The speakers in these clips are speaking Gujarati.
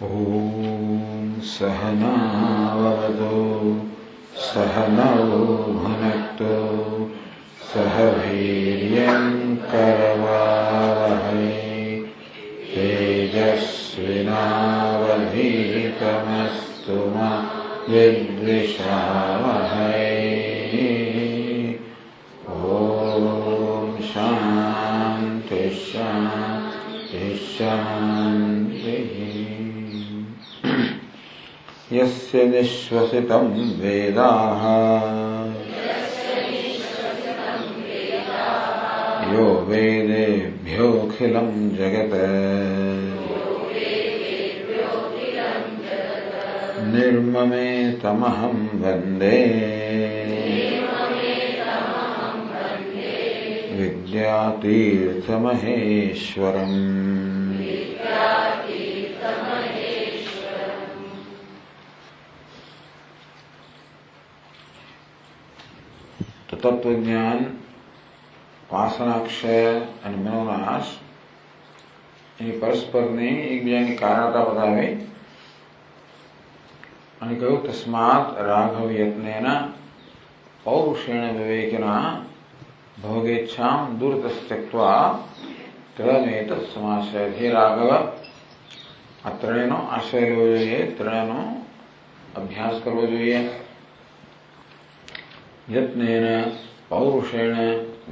ॐ सहनाववतु सहनौ भुनक्तु सह वीर्यं करवावहै तेजस्विनावधीतमस्तु मा विद्विषावहै। ॐ शान्ति शान्ति शान्तिः। यस्य निश्वसितं वेदाः यो वेदेभ्योऽखिलं जगत् निर्ममेतमहं वन्दे विद्यातीर्थमहेश्वरम्। तो तत्वज्ञान, વાસનાક્ષય અને મનોનાશ એની પરસ્પરની એકબીજાની કારણતા બતાવી અને કહ્યું તસ્માત રાઘવ યત્નેન પૌરુષેણ વિવેકિના ભોગેચ્છામ દૂરતસ્ત્યક્ત્વા ત્રણેત સમાશ્રય. હે રાઘવ, આ ત્રણેયનો આશ્રય લેવો જોઈએ, ત્રણેયનો અભ્યાસ કરવો જોઈએ. યત્નેન પૌરુષેણ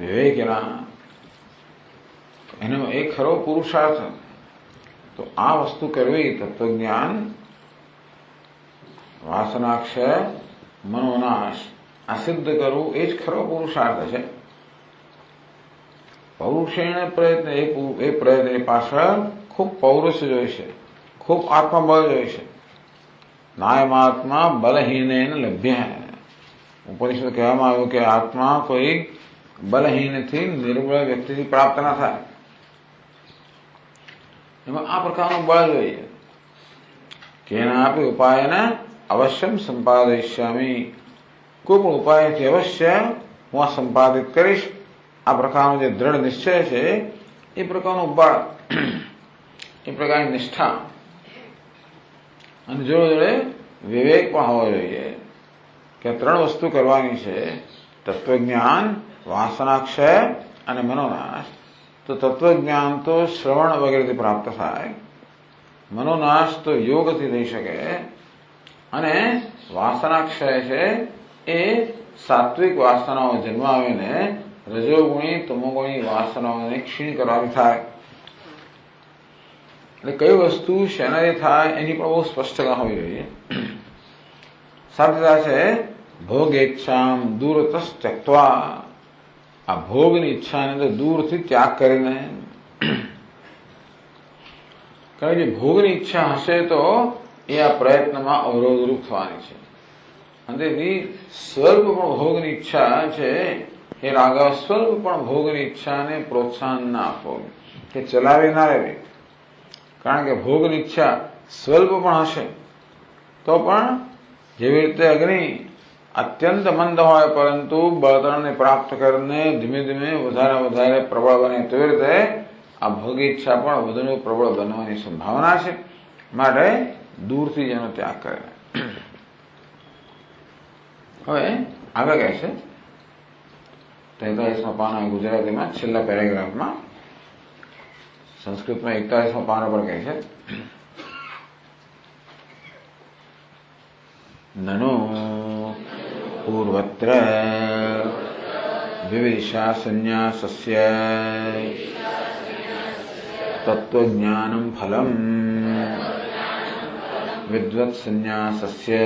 વિવેકના, એનો એક ખરો પુરુષાર્થ. તો આ વસ્તુ કરવી, તત્વજ્ઞાન, વાસનાક્ષય, મનોનાશ, આ સિદ્ધ કરવું એ જ ખરો પુરુષાર્થ છે. પૌરુષેણ પ્રયત્ન, એ પ્રયત્ન પાછળ ખૂબ પૌરુષ જોઈશે, ખૂબ આત્મબળ જોઈશે. નાયમાત્મા બલહીનેન લભ્ય. ઉપનિષદ કહેવામાં આવ્યું કે આત્મા કોઈ બલહીનથી, નિર્બળ વ્યક્તિથી પ્રાપ્ત ના થાય. એમાં આ પ્રકારનું બળ જોઈએ. કેનાપી ઉપાયને અવશ્યમ સંપાદયિષ્યામિ. કોઈ પણ ઉપાયથી અવશ્ય હું આ સંપાદિત કરીશ. આ પ્રકારનો જે દ્રઢ નિશ્ચય છે, એ પ્રકારનું બળ, એ પ્રકારની નિષ્ઠા, અને જોડે જોડે વિવેક પણ હોવો જોઈએ કે ત્રણ વસ્તુ કરવાની છે: તત્વજ્ઞાન, વાસનાક્ષય અને મનોનાશ. તો તત્વજ્ઞાન તો શ્રવણ વગેરેથી પ્રાપ્ત થાય, મનોનાશ તો યોગથી થઈ શકે, અને વાસનાક્ષય છે એ સાત્વિક વાસનાઓ જન્માવીને રજોગુણી તમોગુણી વાસનાઓને ક્ષીણ કરવાની થાય. એટલે કઈ વસ્તુ શેનાથી થાય એની પણ બહુ સ્પષ્ટતા હોવી જોઈએ. સાથે છે ભોગેચ્છામ દૂરતઃ ત્યક્ત્વા. આ ભોગની ઈચ્છાને તો દૂરથી ત્યાગ કરીને, કારણ કે ભોગની ઈચ્છા હશે તો એ આ પ્રયત્નમાં અવરોધરૂપ થવાની છે. અને તેથી સ્વલ્પ પણ ભોગની ઈચ્છા છે, એ રાઘવ, સ્વલ્પ પણ ભોગની ઈચ્છાને પ્રોત્સાહન ના આપો, કે ચલાવી ના રહેવી. કારણ કે ભોગની ઈચ્છા સ્વલ્પ પણ હશે તો પણ, જેવી રીતે અગ્નિ અત્યંત મંદ હોય પરંતુ બળતણને પ્રાપ્ત કરીને ધીમે ધીમે વધારે વધારે પ્રબળ બને, તેવી રીતે આ ભોગી ઈચ્છા પણ વધુ પ્રબળ બનવાની સંભાવના છે. માટે દૂરથી જેનો ત્યાગ કરે. હવે આગળ કહે છે 43મા પાના ગુજરાતીમાં છેલ્લા પેરેગ્રાફમાં, સંસ્કૃતમાં 41મા પાના પર કહે છે નનો પૂર્વત્ર વિવિધા સંન્યાસસ્ય તત્વજ્ઞાનમ ફલમ વિદ્વત સંન્યાસસ્ય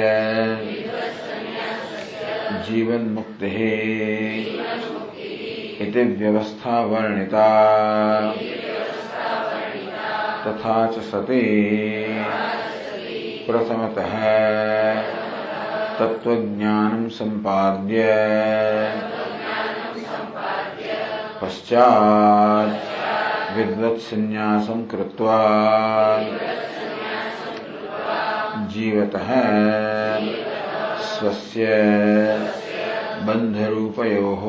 જીવન મુક્તિઃ ઇતિ વ્યવસ્થા વર્ણિતા તથા ચ સતી પ્રથમતઃ તત્વજ્ઞાનમ સંપાદ્ય પશ્ચાત વિદ્વત સંન્યાસમ કૃત્વા જીવતઃ સ્વસ્ય બંધરૂપયોઃ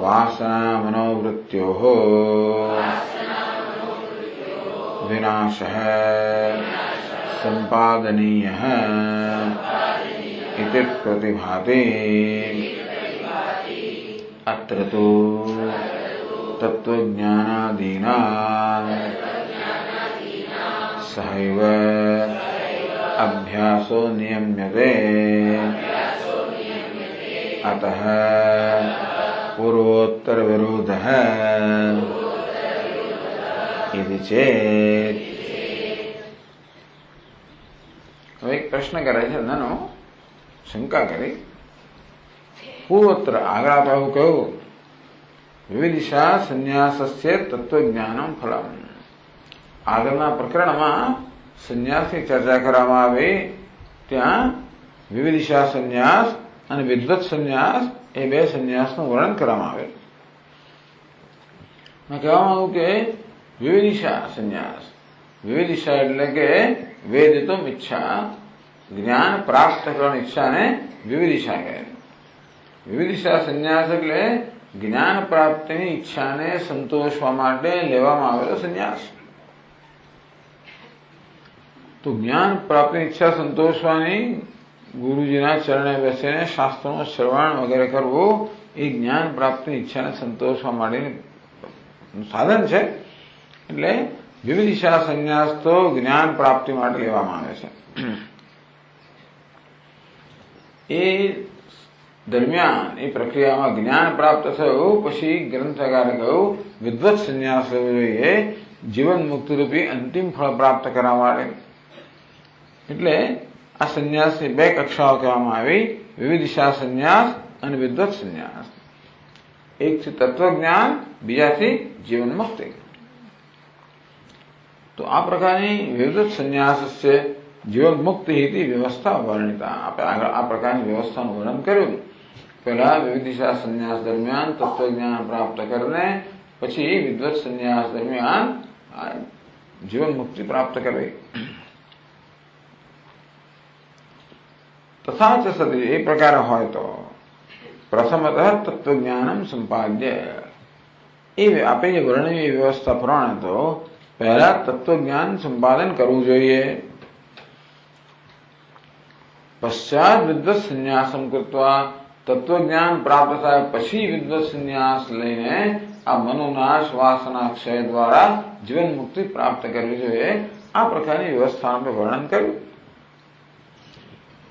વાસના મનોવૃત્ત્યોઃ विनाशः सम्पादनीयः इति प्रतिभाति। अत्र तु तत्त्वज्ञानादीनां सहैव अभ्यासो नियम्यते। अतः पूर्वोत्तर विरोधः यदि चेत्। હવે એક પ્રશ્ન કરે છે, નાનો શંકા કરી, પૂર્વોત્તર આગળ આપણે એવું કહ્યું, વિવિધિશા સંન્યાસસ્ય તત્વજ્ઞાનમ ફલમ. આગળના પ્રકરણમાં સંન્યાસની ચર્ચા કરવામાં આવી, ત્યાં વિવિધિશા સંન્યાસ અને વિદ્વત સંન્યાસ એ બે સંન્યાસનું વર્ણન કરવામાં આવે. કહેવામાં આવ્યું કે વિવિધિશા સંન્યાસ, વિવિધિશા એટલે કે વેદિતુમ ઈચ્છા, જ્ઞાન પ્રાપ્ત કરવાની ઈચ્છાને વિવિધિશા કહે. વિવિધિશા સંન્યાસ એટલે જ્ઞાન પ્રાપ્તિની ઈચ્છાને સંતોષવા માટે લેવામાં આવેલો સંન્યાસ. તો જ્ઞાન પ્રાપ્તિની ઈચ્છા સંતોષવાની ગુરુજીના ચરણે બેસીને શાસ્ત્રોનું શ્રવણ વગેરે કરવું એ જ્ઞાન પ્રાપ્તિની ઈચ્છાને સંતોષવા માટેનું સાધન છે. એટલે વિવિધિશા સંન્યાસ તો જ્ઞાન પ્રાપ્તિ માટે લેવામાં આવે છે. એ દરમિયાન એ પ્રક્રિયામાં જ્ઞાન પ્રાપ્ત થયું પછી ગ્રંથકારે કહ્યું વિદ્વત સંન્યાસ લેવો જોઈએ, જીવન મુક્તિરૂપી અંતિમ ફળ પ્રાપ્ત કરવા માટે. એટલે આ સંન્યાસની બે કક્ષાઓ કહેવામાં આવી, વિવિધિશા સંન્યાસ અને વિદ્વત સંન્યાસ. એકથી તત્વજ્ઞાન, બીજાથી જીવન મુક્તિ. તો આ પ્રકારની વિવિધ સંન્યાસ છે જીવન મુક્તિ હિતિ વ્યવસ્થા વર્ણિતા. આપણે આગળ આ પ્રકારની વ્યવસ્થાનું વર્ણન કર્યું. પહેલા વિવિધિશા સંન્યાસ દરમિયાન તત્વજ્ઞાન પ્રાપ્ત કરીને પછી વિદ્વત સંન્યાસ દરમિયાન જીવન મુક્તિ પ્રાપ્ત કરવી. તથા ચ સતી, એ પ્રકારે હોય તો પ્રથમતઃ તત્વજ્ઞાનમ સંપાદ્ય, એ આપે જે વર્ણવી વ્યવસ્થા પ્રમાણે તો પહેલા તત્વજ્ઞાન સંપાદન કરવું જોઈએ. પશ્ચાત વિદ્વત સંન્યાસમ કૃત્વા, તત્વજ્ઞાન પ્રાપ્ત થાય પછી વિદ્વત સંન્યાસ લઈને આ મનોનાશ વાસના ક્ષય દ્વારા જીવન મુક્તિ પ્રાપ્ત કરવી જોઈએ. આ પ્રકારની વ્યવસ્થાનું આપણે વર્ણન કર્યું.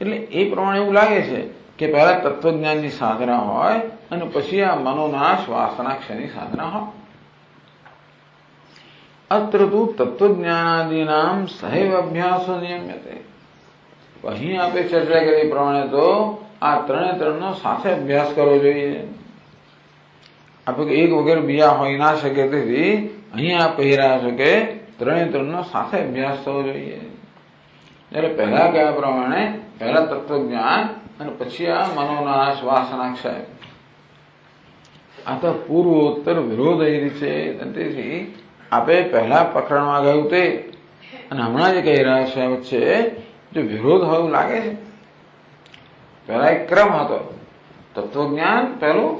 એટલે એ પ્રમાણે એવું લાગે છે કે પહેલા તત્વજ્ઞાનની સાધના હોય અને પછી આ મનોનાશ વાસના ક્ષયની સાધના હોય. અત્ર તુ તત્વજ્ઞાનાદીનામ સહૈવ અભ્યાસો નિયમ્યતે. અહીં આપણે ચર્ચા કરી પ્રમાણે તો આ ત્રણનો સાથે અભ્યાસ કરવો જોઈએ. આપણે એક વગર બીજા હોઈ ના શકે, તેથી અહીં આપ કહી રહ્યા છો કે ત્રણનો સાથે અભ્યાસ થવો જોઈએ. એટલે પહેલા કયા પ્રમાણે પહેલા તત્વજ્ઞાન અને પછી આ મનોનાશ વાસના ક્ષય. આ તો પૂર્વોત્તર વિરોધ એ રીતે. તેથી આપણે પહેલા પ્રકરણમાં ગયું તે અને હમણાં જે કહી રહ્યા છે વચ્ચે જો વિરોધ હોય એવું લાગે છે. પહેલા એક ક્રમ હતો, તત્વજ્ઞાન પહેલું,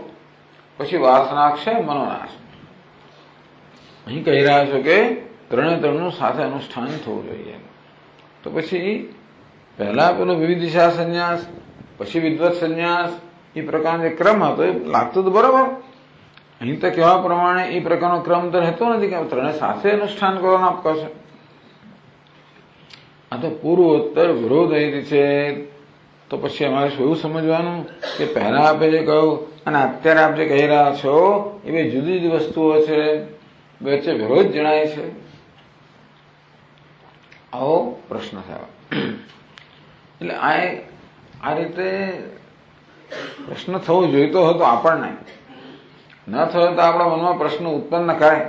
પછી વાસનાક્ષય, મનોનાશ. અહીં કહી રહ્યા છો કે ત્રણનું સાથે અનુષ્ઠાન થવું જોઈએ. તો પછી પહેલા પેલું વિવિધિશા સંન્યાસ, પછી વિદ્વત સંન્યાસ, એ પ્રકારનો જે ક્રમ હતો એ લાગતું તો બરોબર. અહીં તો કહેવા પ્રમાણે એ પ્રકારનો ક્રમ તો રહેતો નથી કે ત્રણે સાથે અનુષ્ઠાન કરવાનું આપ કહો. આ તો પૂર્વોત્તર વિરોધ અહીંથી છે. તો પછી અમારે શું સમજવાનું કે પહેલા આપે જે કહ્યું અને અત્યારે આપ જે કહી રહ્યા છો એ બે જુદી જુદી વસ્તુઓ છે, વચ્ચે વિરોધ જણાય છે. આવો પ્રશ્ન થયો. એટલે આ રીતે પ્રશ્ન થવો જોઈતો હતો આપણને, ન થયો તો આપણા મનમાં પ્રશ્ન ઉત્પન્ન કરે.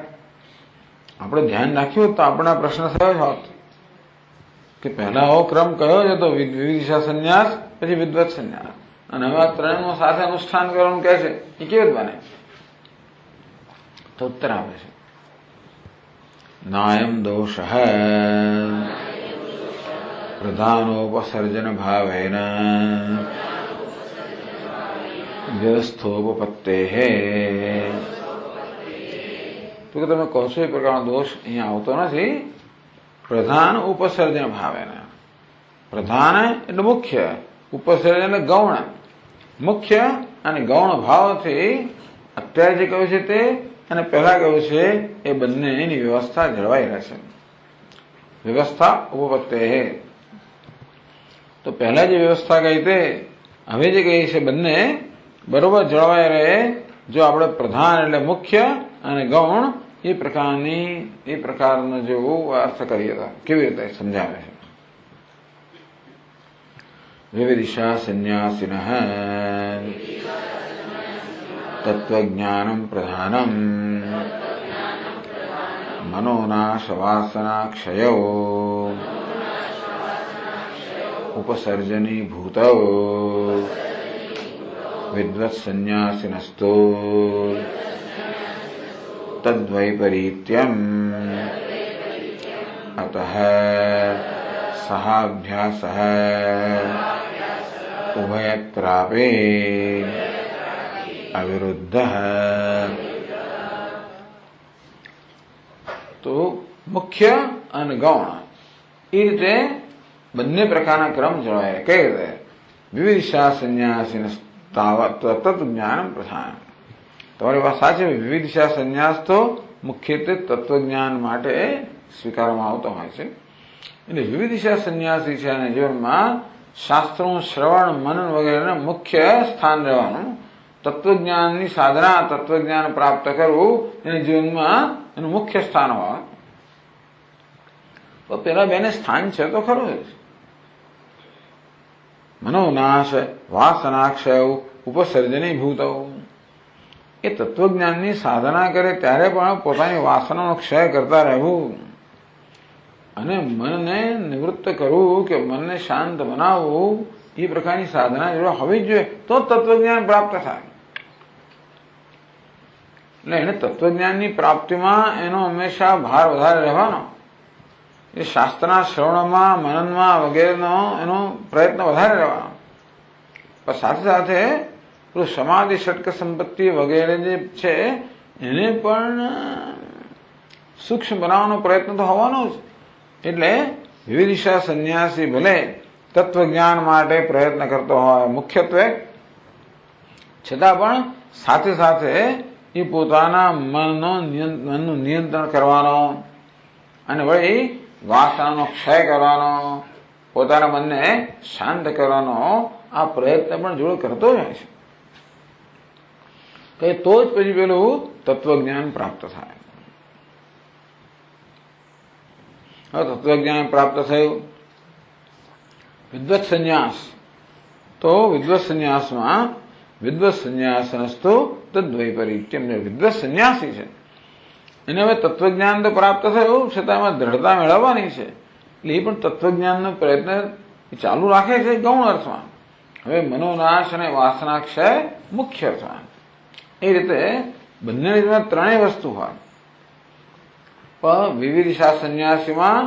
આપણે ધ્યાન રાખ્યું તો આપણા પ્રશ્ન થયો જ હોત કે પહેલા આવો ક્રમ કયો છે તો વિવિધિશા સંન્યાસ પછી વિદ્વત સંન્યાસ, અને હવે આ ત્રણનું સાથે અનુષ્ઠાન કરવાનું કહે છે, એ કેવી બને? તો ઉત્તર આપે છે નાયમ દોષ પ્રધાનોપસર્જન ભાવેન વ્યવસ્થોપત્તે. તો કે તમે કહો છો એ પ્રકારનો દોષ અહીંયા આવતો નથી. પ્રધાન ઉપસર્જન ભાવેન. પ્રધાન એટલે મુખ્ય, ઉપસર્જન એટલે ગૌણ. મુખ્ય અને ગૌણ ભાવથી અત્યારે જે કહ્યું છે તે અને પહેલા કહ્યું છે એ બંનેની વ્યવસ્થા જળવાઈ રહેશે. વ્યવસ્થા ઉપપત્તે. તો પહેલા જે વ્યવસ્થા કહી તે હવે જે કહી છે બંને બરોબર જળવાઈ રહે જો આપણે પ્રધાન એટલે મુખ્ય અને ગૌણ એ પ્રકારનો જો અર્થ કરીએ તો કેવી રીતે સમજાવે છે. વિવિધિષા સંન્યાસિનઃ તત્વજ્ઞાનમ પ્રધાનમ મનોનાશ વાસનાક્ષયો ઉપસર્જની ભૂતો વિદ્વત્સન્યાસિનસ્તો તદ્વૈપરીત્યમ અતઃ સહાભ્યાસઃ ઉભયત્રાપે અવિરુદ્ધઃ. તો મુખ્ય અને ગૌણ એ રીતે બંને પ્રકારના ક્રમ જળવાય. કઈ રીતે? વિવિધિષા સંન્યાસીન તત્વજ્ઞાન પ્રધાન. તમારી વાત સાચી. વિવિધિષા સંન્યાસ તો મુખ્યત્વે તત્વજ્ઞાન માટે સ્વીકારવામાં આવતો હોય છે. એટલે વિવિધિષા સંન્યાસી છે અને જીવનમાં શાસ્ત્રોનું શ્રવણ મનન વગેરેને મુખ્ય સ્થાન રહેવાનું. તત્વજ્ઞાનની સાધના, તત્વજ્ઞાન પ્રાપ્ત કરવું એને જીવનમાં એનું મુખ્ય સ્થાન હોય. તો પેલા બેને સ્થાન છે તો ખરું જ. મનોનાશ વાસનાક્ષય ઉપસર્જની ભૂતો. એ તત્વજ્ઞાનની સાધના કરે ત્યારે પણ પોતાની વાસનાનો ક્ષય કરતા રહેવું અને મનને નિવૃત્ત કરવું કે મનને શાંત બનાવવું એ પ્રકારની સાધના જો હોવી જ જોઈએ તો તત્વજ્ઞાન પ્રાપ્ત થાય. એટલે એને તત્વજ્ઞાનની પ્રાપ્તિમાં એનો હંમેશા ભાર વધારે રહેવાનો. એ શાસ્ત્રના શ્રવણમાં મનનમાં વગેરેનો એનો પ્રયત્ન વધારે રહેવાનો. પણ સાથે સાથે સમાધિ ષટક સંપત્તિ વગેરે જે છે એને પણ સૂક્ષ્મ બનાવવાનો પ્રયત્ન તો હોવાનો જ. એટલે વિવિધિષા સંન્યાસી ભલે તત્વજ્ઞાન માટે પ્રયત્ન કરતો હોય મુખ્યત્વે, છતાં પણ સાથે સાથે એ પોતાના મનનું નિયંત્રણ કરવાનો અને વળી વાસનાનો ક્ષય કરવાનો, પોતાના મનને શાંત કરવાનો આ પ્રયત્ન પણ જોડે કરતો જ હોય છે. કે તો જ પછી પેલું તત્વજ્ઞાન પ્રાપ્ત થાય. હવે તત્વજ્ઞાન પ્રાપ્ત થયું. વિદ્વત સંન્યાસ. તો વિદ્વત સંન્યાસમાં વિદ્વત સંન્યાસનસ્તો તદ્વૈપરીત્યમ. વિદ્વત સંન્યાસી છે એને હવે તત્વજ્ઞાન તો પ્રાપ્ત થયું છતાં એમાં દ્રઢતા મેળવવાની છે. એટલે એ પણ તત્વજ્ઞાનનો પ્રયત્ન ચાલુ રાખે છે ગૌણ અર્થમાં. હવે મનોનાશ અને વાસનાક્ષય મુખ્ય અર્થમાં. એ રીતે બંનેની જીવનમાં ત્રણેય વસ્તુ હોય. પણ વિવિધિષા સંન્યાસીમાં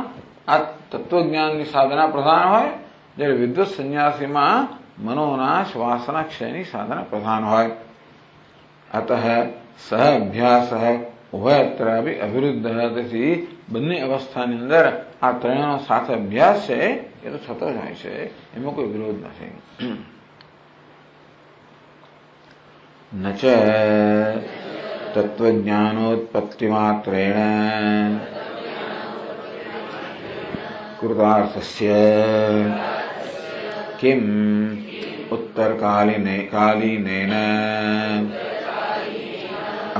આ તત્વજ્ઞાનની સાધના પ્રધાન હોય, જ્યારે વિદ્વત સંન્યાસીમાં મનોનાશ વાસનાક્ષયની સાધના પ્રધાન હોય. અતઃ સહ અભ્યાસ ઉભયત્ર અવિરુદ્ધ. તેથી બંને અવસ્થાની અંદર આ ત્રણેયનો સાથે અભ્યાસ છે એ તો થતો જ હોય છે, એમાં કોઈ વિરોધ નથી. ન ચ તત્વજ્ઞાનોત્પત્તિમાત્રેણ કૃતાર્થસ્ય કિમ ઉત્તરકાલીનેન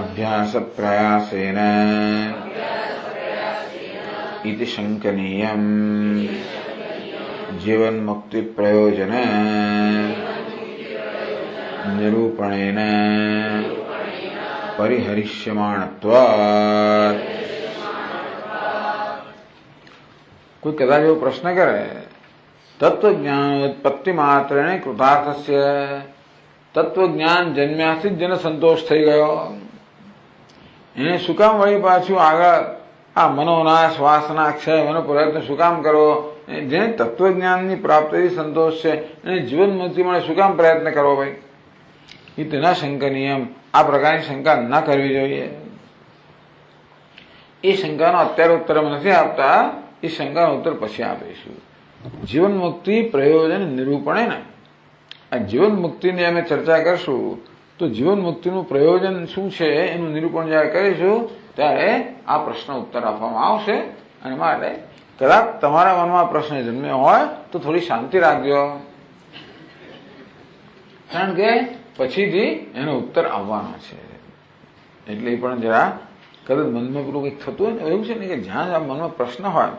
અભ્યાસ પ્રયાસેન ઇતિ શંકનીયમ જીવન મુક્તિ પ્રયોજન નિરૂપણેન પરિહરિષ્યમાણત્વાત્. કોઈ કદાચ એવો પ્રશ્ન કરે તત્વજ્ઞાનોત્પત્તિ માત્રેણ કૃતાર્થસ્ય, તત્વજ્ઞાન જન્મ્યાથી જ જેને સંતોષ થઈ ગયો એને શું કામ વળી પાછું આગળ આ મનોનાશ વાસના ક્ષય એનો પ્રયત્ન શું કામ કરો? જેને તત્વજ્ઞાનની પ્રાપ્તિથી સંતોષ છે એને જીવન મુક્તિ મળે શું કામ પ્રયત્ન કરવો? ભાઈ એ તેના શંકનીયમ. આ પ્રકારની શંકા ન કરવી જોઈએ. એ શંકાનો અત્યારે ઉત્તર નથી આપતા, એ શંકાનો ઉત્તર પછી આપીશું. જીવન મુક્તિ પ્રયોજન નિરૂપણે ને આ જીવન મુક્તિની અમે ચર્ચા કરશું તો જીવન મુક્તિનું પ્રયોજન શું છે એનું નિરૂપણ જ્યારે કરીશું ત્યારે આ પ્રશ્ન ઉત્તર આપવામાં આવશે. અને માટે કદાચ તમારા મનમાં પ્રશ્ન જન્મ્યો હોય તો થોડી શાંતિ રાખજો, કારણ કે પછીથી એનો ઉત્તર આવવાનો છે. એટલે પણ જરા કદાચ મનમાં પેલું કંઈક થતું હોય ને એવું છે ને કે જ્યાં મનમાં પ્રશ્ન હોય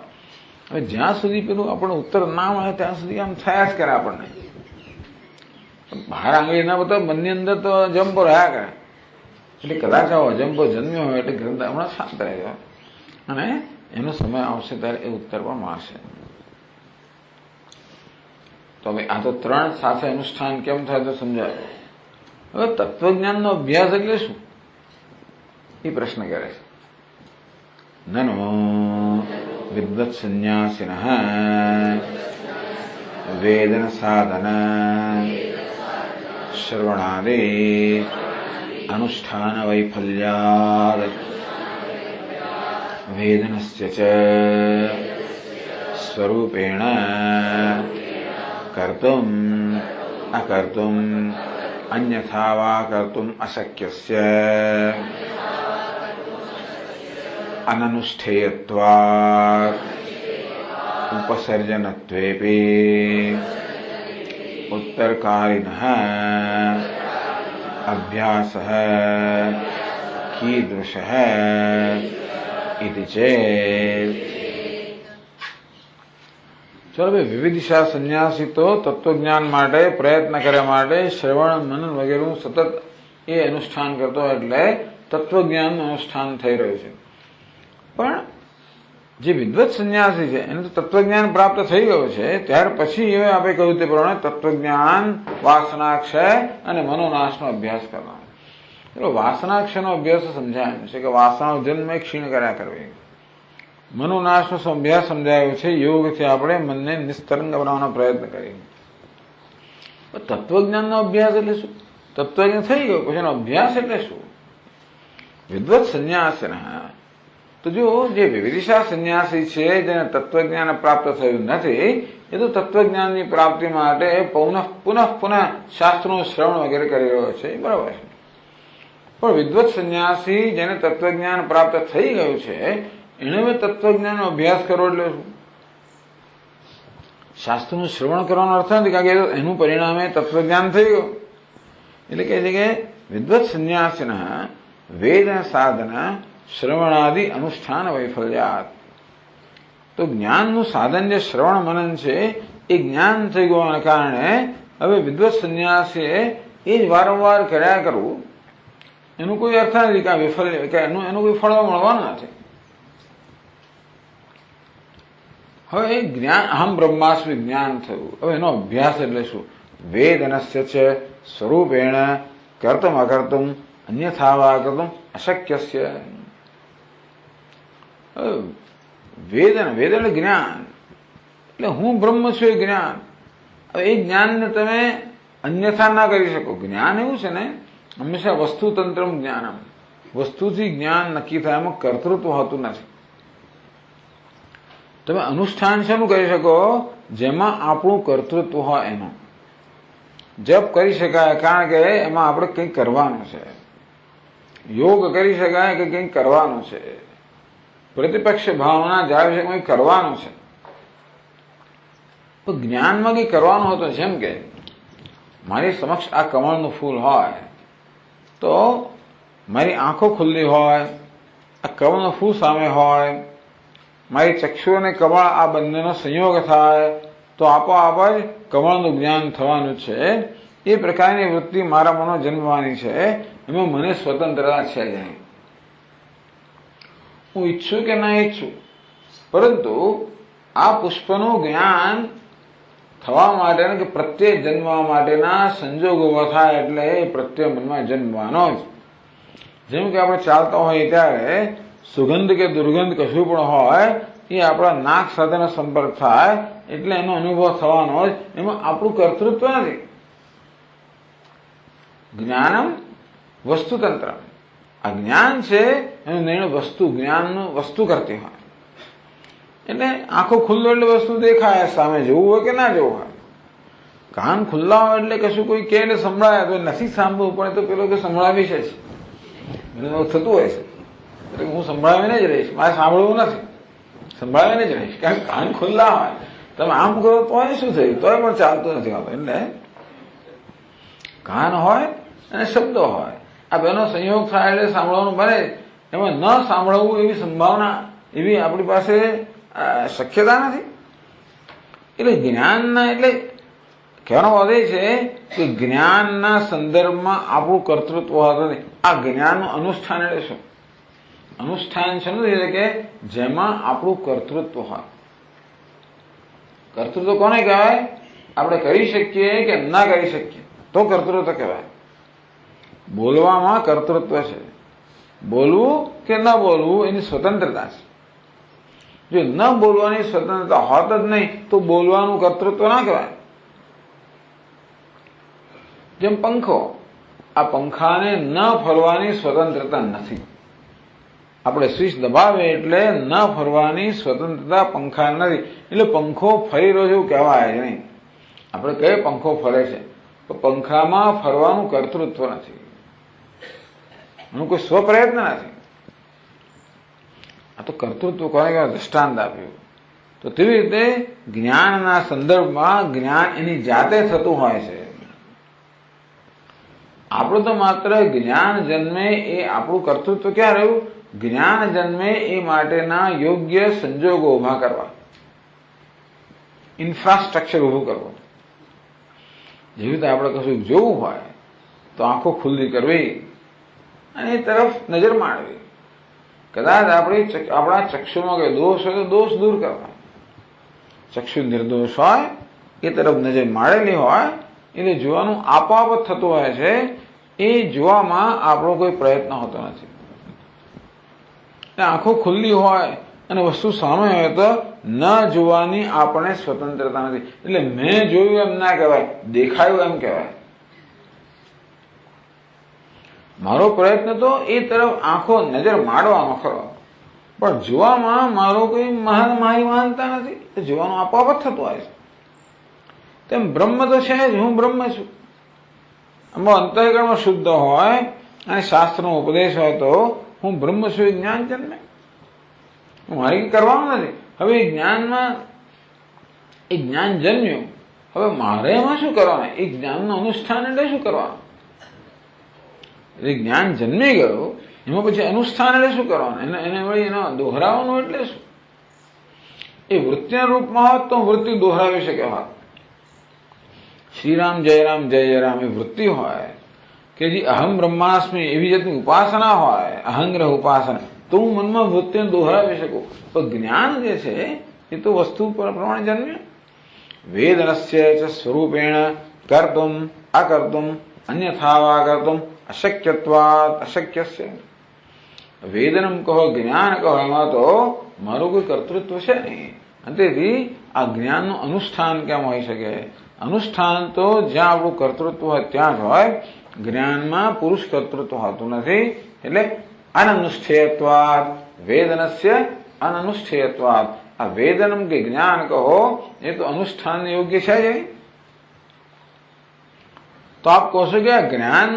હવે જ્યાં સુધી પેલું આપણને ઉત્તર ના મળે ત્યાં સુધી આમ થયા જ કરે. આપણને બહાર આંગળી ના બતાવે મનની અંદર તો અજંપો રહ્યા કરે. એટલે કદાચ આવો અજંપો જન્મ્યો હોય એટલે ગ્રંથ હમણાં શાંત રહેજો અને એનો સમય આવશે ત્યારે એ ઉત્તર પણ મળશે. તો હવે આ તો ત્રણ સાથે અનુષ્ઠાન કેમ થાય તો સમજાય. હવે તત્વજ્ઞાનનો અભ્યાસ એટલે શું એ પ્રશ્ન કરે છે. નનો વિદ્વત સંન્યાસિન વેદન સાધન શ્રવણાદિ અનુષ્ઠાન વૈફલ્યાદ વેદનસ્ય ચ સ્વરૂપેણ કર્તુમ અકર્તુમ અન્યથા વા કર્તુમ અશક્યસ્ય અનનુષ્ઠેયત્વાत् ઉપસર્જનત્વેપી ઉત્તરકારિણઃ અભ્યાસઃ કીદૃશઃ ઇતિ ચેત. ચલો ભાઈ, વિવિધિશા સંન્યાસી તો તત્વજ્ઞાન માટે પ્રયત્ન કરવા માટે શ્રવણ મનન વગેરેનું સતત એ અનુષ્ઠાન કરતો એટલે તત્વજ્ઞાનનું અનુષ્ઠાન થઈ રહ્યું છે. પણ જે વિદ્વત સંન્યાસી છે એને તો તત્વજ્ઞાન પ્રાપ્ત થઈ ગયું છે, ત્યાર પછી હવે આપણે કહ્યું તે પ્રમાણે તત્વજ્ઞાન, વાસનાક્ષય અને મનોનાશનો અભ્યાસ કરવાનો. ચલો, વાસનાક્ષયનો અભ્યાસ સમજાયો છે કે વાસનાઓ જન્મ ક્ષીણ કર્યા કરવી. મનોનાશનો અભ્યાસ સમજાયો છે યોગથી આપણે મનને નિસ્તરંગ બનાવવાનો પ્રયત્ન કરીએ. તત્વજ્ઞાનનો અભ્યાસ એટલે શું? તત્વજ્ઞાન થઈ ગયું પછી એનો અભ્યાસ એટલે શું? વિદ્વત સંન્યાસીના તો જો જે વિવિધિશા સંન્યાસી છે જેને તત્વજ્ઞાન પ્રાપ્ત થયું નથી એ તો તત્વજ્ઞાનની પ્રાપ્તિ માટે પુનઃ શાસ્ત્રોનું શ્રવણ વગેરે કરી રહ્યો છે, બરાબર છે. પણ વિદ્વત સંન્યાસી જેને તત્વજ્ઞાન પ્રાપ્ત થઈ ગયું છે એને હવે તત્વજ્ઞાનનો અભ્યાસ કરો એટલે શું? શાસ્ત્રનું શ્રવણ કરવાનો અર્થ નથી, કારણ કે એનું પરિણામે તત્વજ્ઞાન થઈ ગયું. એટલે કહે છે કે વિદ્વત સંન્યાસીના વેદ સાધન શ્રવણાદિ અનુષ્ઠાન વૈફલ્યાત. તો જ્ઞાનનું સાધન જે શ્રવણ મનન છે એ જ્ઞાન થઈ ગવાના કારણે હવે વિદ્વત સંન્યાસીએ એ જ વારંવાર કર્યા કરવું એનું કોઈ અર્થ નથી કે વૈફલ્ય કે એનું કોઈ ફળ મળવાનું નથી. હવે જ્ઞાન અહમ બ્રહ્માસ્મિ જ્ઞાન થયું. હવે એનો અભ્યાસ એટલે શું? વેદનસ્ય છે સ્વરૂપેણ કર્તુમ અકર્તુમ અન્યથા વા કર્તુમ અશક્યસ્ય. વેદન એટલે જ્ઞાન, એટલે હું બ્રહ્મ છું એ જ્ઞાન. હવે એ જ્ઞાનને તમે અન્યથા ના કરી શકો. જ્ઞાન એવું છે ને હંમેશા વસ્તુતંત્રમ જ્ઞાનમ, વસ્તુથી જ્ઞાન નક્કી થાય, એમાં કર્તૃત્વ હોતું નથી. તમે અનુષ્ઠાન શેનું કરી શકો? જેમાં આપણું કર્તૃત્વ હોય એનું. જપ કરી શકાય કારણ કે એમાં આપણે કંઈક કરવાનું છે. યોગ કરી શકાય કે કંઈક કરવાનું છે. પ્રતિપક્ષ ભાવના જાળવી શકે કંઈક કરવાનું છે. તો જ્ઞાનમાં કંઈક કરવાનું હોય તો જેમ કે મારી સમક્ષ આ કમળનું ફૂલ હોય તો મારી આંખો ખુલ્લી હોય, આ કમળનું ફૂલ સામે હોય, મારી ચક્ષુ અને કમળ આ બંનેનો સંયોગ થાય તો આપોઆપ જ કમળનું જ્ઞાન થવાનું છે. એ પ્રકારની વૃત્તિ મારા મનો જન્મવાની છે. એમાં મને સ્વતંત્રતા છે નહીં. હું ઈચ્છું કે ના ઈચ્છું, પરંતુ આ પુષ્પનું જ્ઞાન થવા માટે કે પ્રત્યે જન્મવા માટેના સંજોગો થાય એટલે એ પ્રત્યે મનમાં જન્મવાનો જ. જેમ કે આપણે ચાલતા હોઈએ ત્યારે સુગંધ કે દુર્ગંધ કશું પણ હોય એ આપણા નાક સાથેનો સંપર્ક થાય એટલે એનો અનુભવ થવાનો જ. એમાં આપણું કર્તૃત્વ નથી. જ્ઞાનમ વસ્તુતંત્ર. આ જ્ઞાન છે એનો નિર્ણય વસ્તુ, જ્ઞાનનું વસ્તુ કરતી હોય. એટલે આંખો ખુલ્લો એટલે વસ્તુ દેખાય, સામે જોવું હોય કે ના જોવું હોય. કાન ખુલ્લા હોય એટલે કશું કોઈ કે ને સંભળાય તો નથી સાંભળવું પડે તો પેલો કે સંભળાવી છે થતું હોય છે, એટલે હું સંભળાવીને જ રહીશ, મારે સાંભળવું નથી, સંભળાવીને જ રહીશ. કારણ કે કાન ખુલ્લા હોય, તમે આમ કરો તોય શું થયું, તોય પણ ચાલતું નથી હોતું. એટલે કાન હોય અને શબ્દો હોય, આ બેનો સંયોગ થાય એટલે સાંભળવાનું બને. એમાં ન સાંભળવું એવી સંભાવના, એવી આપણી પાસે શક્યતા નથી. એટલે જ્ઞાનના, એટલે કહેવાનો વાદ એ છે કે જ્ઞાનના સંદર્ભમાં આપણું કર્તૃત્વ હોતું નથી. આ જ્ઞાનનું અનુષ્ઠાન એટલે શું? અનુષ્ઠાન છે એટલે કે જેમાં આપણું કર્તૃત્વ હોય. કર્તૃત્વ કોને કહેવાય? આપણે કરી શકીએ કે ના કરી શકીએ તો કર્તૃત્વ કહેવાય. બોલવામાં કર્તૃત્વ છે, બોલવું કે ન બોલવું એની સ્વતંત્રતા છે. જો ન બોલવાની સ્વતંત્રતા હોત જ નહીં તો બોલવાનું કર્તૃત્વ ના કહેવાય. જેમ પંખો, આ પંખાને ન ફરવાની સ્વતંત્રતા નથી. આપણે સ્વિચ દબાવે એટલે ન ફરવાની સ્વતંત્રતા પંખા નથી, એટલે પંખો ફરી રહ્યો એવું કહેવાય જ નહીં. આપણે કહીએ પંખો ફરે છે, તો પંખામાં ફરવાનું કર્તૃત્વ નથી, એનું કોઈ સ્વપ્રયત્ન નથી. આ તો કર્તૃત્વ કોને કહેવાય? દ્રષ્ટાંત આપ્યું. તો તેવી રીતે જ્ઞાનના સંદર્ભમાં જ્ઞાન એની જાતે થતું હોય છે. આપણું તો માત્ર જ્ઞાન જન્મે એ આપણું કર્તૃત્વ ક્યાં રહ્યું? જ્ઞાન જન્મે એ માટેના યોગ્ય સંજોગો ઉભા કરવા, ઇન્ફ્રાસ્ટ્રક્ચર ઉભું કરવું. જેવી રીતે આપણે કશું જોવું હોય તો આંખો ખુલ્લી કરવી અને એ તરફ નજર માંડવી. કદાચ આપણા ચક્ષુમાં કોઈ દોષ હોય તો દોષ દૂર કરવા. ચક્ષુ નિર્દોષ હોય, એ તરફ નજર માંડેલી હોય, એટલે જોવાનું આપોઆપ જ થતું હોય છે. એ જોવામાં આપણો કોઈ પ્રયત્ન હોતો નથી. આંખો ખુલ્લી હોય અને વસ્તુ સામે હોય તો ન જોવાની આપણે સ્વતંત્રતા નથી. એટલે મેં જોયું એમ ના કહેવાય, દેખાયું એમ કહેવાય. મારો પ્રયત્ન તો એ તરફ આંખો નજર માંડવાનો ખરો, પણ જોવામાં મારો કોઈ મારી માનતા નથી. જોવાનું આપોઆપ જ થતું હોય છે. તેમ બ્રહ્મ તો છે જ, હું બ્રહ્મ છું. આમાં અંતઃકરણમાં શુદ્ધ હોય અને શાસ્ત્રનો ઉપદેશ હોય તો હું બ્રહ્મ છું એ જ્ઞાન જન્મે. મારે કંઈ કરવાનું નથી. હવે એ જ્ઞાનમાં એ જ્ઞાન જન્મ્યું, હવે મારે એમાં શું કરવાનું? એ જ્ઞાનનું અનુષ્ઠાન એટલે શું કરવાનું? એટલે જ્ઞાન જન્મી ગયું, એમાં પછી અનુષ્ઠાન એટલે શું કરવાનું? એને વળી એનો દોહરાવાનું એટલે શું? એ વૃત્તિના રૂપમાં હોત તો વૃત્તિ દોહરાવી શકે હોત. શ્રીરામ જય રામ જય જય રામ એ વૃત્તિ હોય કે જે અહમ બ્રહ્માસ્મિ એવી જાતની ઉપાસના હોય, અહંગ્રહ ઉપાસના, તો હું મનમાં વૃત્તિને દોહરાવી શકું. પણ જ્ઞાન જે છે એ તો વસ્તુ પ્રમાણે જન્મ્યું. વેદનસ્ય ચ સ્વરૂપેણ કર્તુમ અકર્તુમ અન્યથા વા કર્તુમ અશક્યત્વાત અશક્યસ્ય. વેદનમ કહો, જ્ઞાન કહો, એમાં તો મારું કોઈ કર્તૃત્વ છે નહીં. અને તેથી આ જ્ઞાનનું અનુષ્ઠાન કેમ હોઈ શકે? અનુષ્ઠાન તો જ્યાં આપણું કર્તૃત્વ હોય ત્યાં જ હોય. જ્ઞાનમાં પુરુષ કર્તૃત્વ હોતું નથી. એટલે અનનુષ્ઠેયત્વાદ વેદનસ્ય અનનુષ્ઠેયત્વાદ. આ વેદનમ કે જ્ઞાન કહો એ તો અનુષ્ઠાન યોગ્ય છે જ. તો આપ કહો છો કે આ જ્ઞાન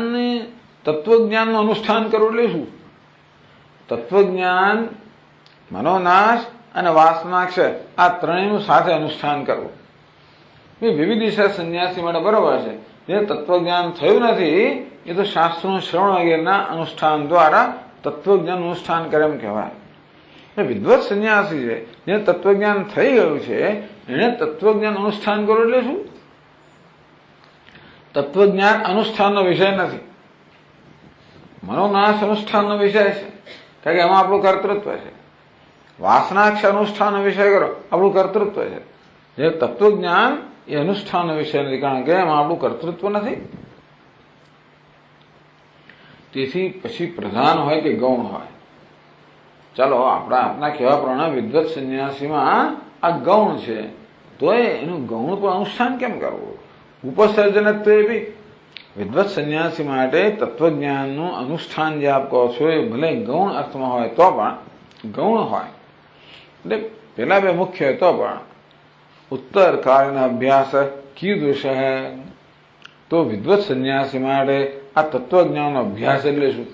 તત્વજ્ઞાનનું અનુષ્ઠાન કરવું એટલે શું? તત્વજ્ઞાન, મનોનાશ અને વાસનાક્ષય આ ત્રણેયનું સાથે અનુષ્ઠાન કરવું. વિવિધ દિશા સંન્યાસી માટે બરોબર છે. જે તત્વજ્ઞાન થયું નથી એ તો શાસ્ત્રોનું શ્રવણ વગેરેના અનુષ્ઠાન દ્વારા તત્વજ્ઞાન અનુષ્ઠાન કરે એમ કહેવાય. વિદ્વત સંન્યાસી છે, જે તત્વજ્ઞાન થઈ ગયું છે, એને તત્વજ્ઞાન અનુષ્ઠાન કરવું એટલે શું? તત્વજ્ઞાન અનુષ્ઠાનનો વિષય નથી, મનોનાશ અનુષ્ઠાનનો વિષય છે, કારણ કે એમાં આપણું કર્તૃત્વ છે. વાસનાક્ષ અનુષ્ઠાનનો વિષય કરો, આપણું કર્તૃત્વ છે. જે તત્વજ્ઞાન એ અનુષ્ઠાનનો વિષય નથી, કારણ કે એમાં આપણું કર્તૃત્વ નથી. તેથી પછી પ્રધાન હોય કે ગૌણ હોય, ચાલો આપણા કહેવા પ્રમાણે વિદ્વત સંન્યાસીમાં આ ગૌણ છે, તો એનું ગૌણ પણ અનુષ્ઠાન કેમ કરવું? ઉપસર્જનત્વ એ બી વિદ્વત સંન્યાસી માટે તત્વજ્ઞાનનું અનુષ્ઠાન જે આપ કહો છો એ ભલે ગૌણ અર્થમાં હોય તો પણ ગૌણ હોય. એટલે પેલા બે મુખ્ય તો પણ ઉત્તર કાળના અભ્યાસ કીદૃશ તો વિદ્વત સંન્યાસી માટે આ તત્વજ્ઞાનનો અભ્યાસ એટલે શું?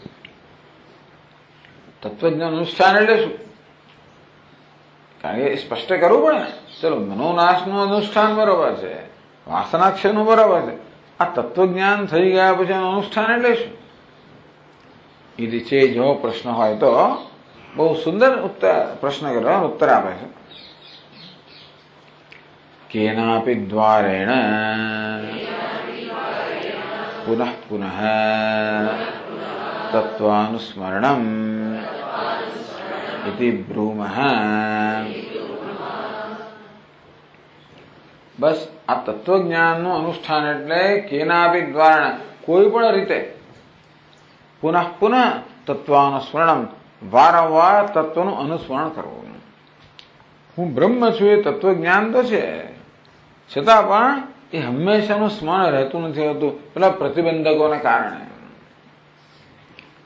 તત્વજ્ઞાન અનુષ્ઠાન એટલે શું? કારણ કે સ્પષ્ટ કરવું પડે ને. ચલો, મનોનાશનું અનુષ્ઠાન બરોબર છે, વાસનાક્ષયનું બરોબર છે. આ તત્વજ્ઞાન થઈ ગયા પછી અનુષ્ઠાન એટલે શું? એ રીતે જો પ્રશ્ન હોય તો બહુ સુંદર પ્રશ્ન કરવા ઉત્તર આપે છે. કેનાપી દ્વારેણ પુનઃ પુનઃ તત્વાનુસ્મરણમ ઇતિ બ્રૂમઃ. બસ આ તત્વજ્ઞાનનું અનુષ્ઠાન એટલે કેનાપી દ્વારેણ, કોઈ પણ રીતે, પુનઃ પુનઃ તત્વાનુસ્મરણમ, વારંવાર તત્વનું અનુસ્મરણ કરવું. હું બ્રહ્મ છું એ તત્વજ્ઞાન તો છે, છતાં પણ એ હંમેશાનું સ્મરણ રહેતું નથી હોતું પેલા પ્રતિબંધકોને કારણે.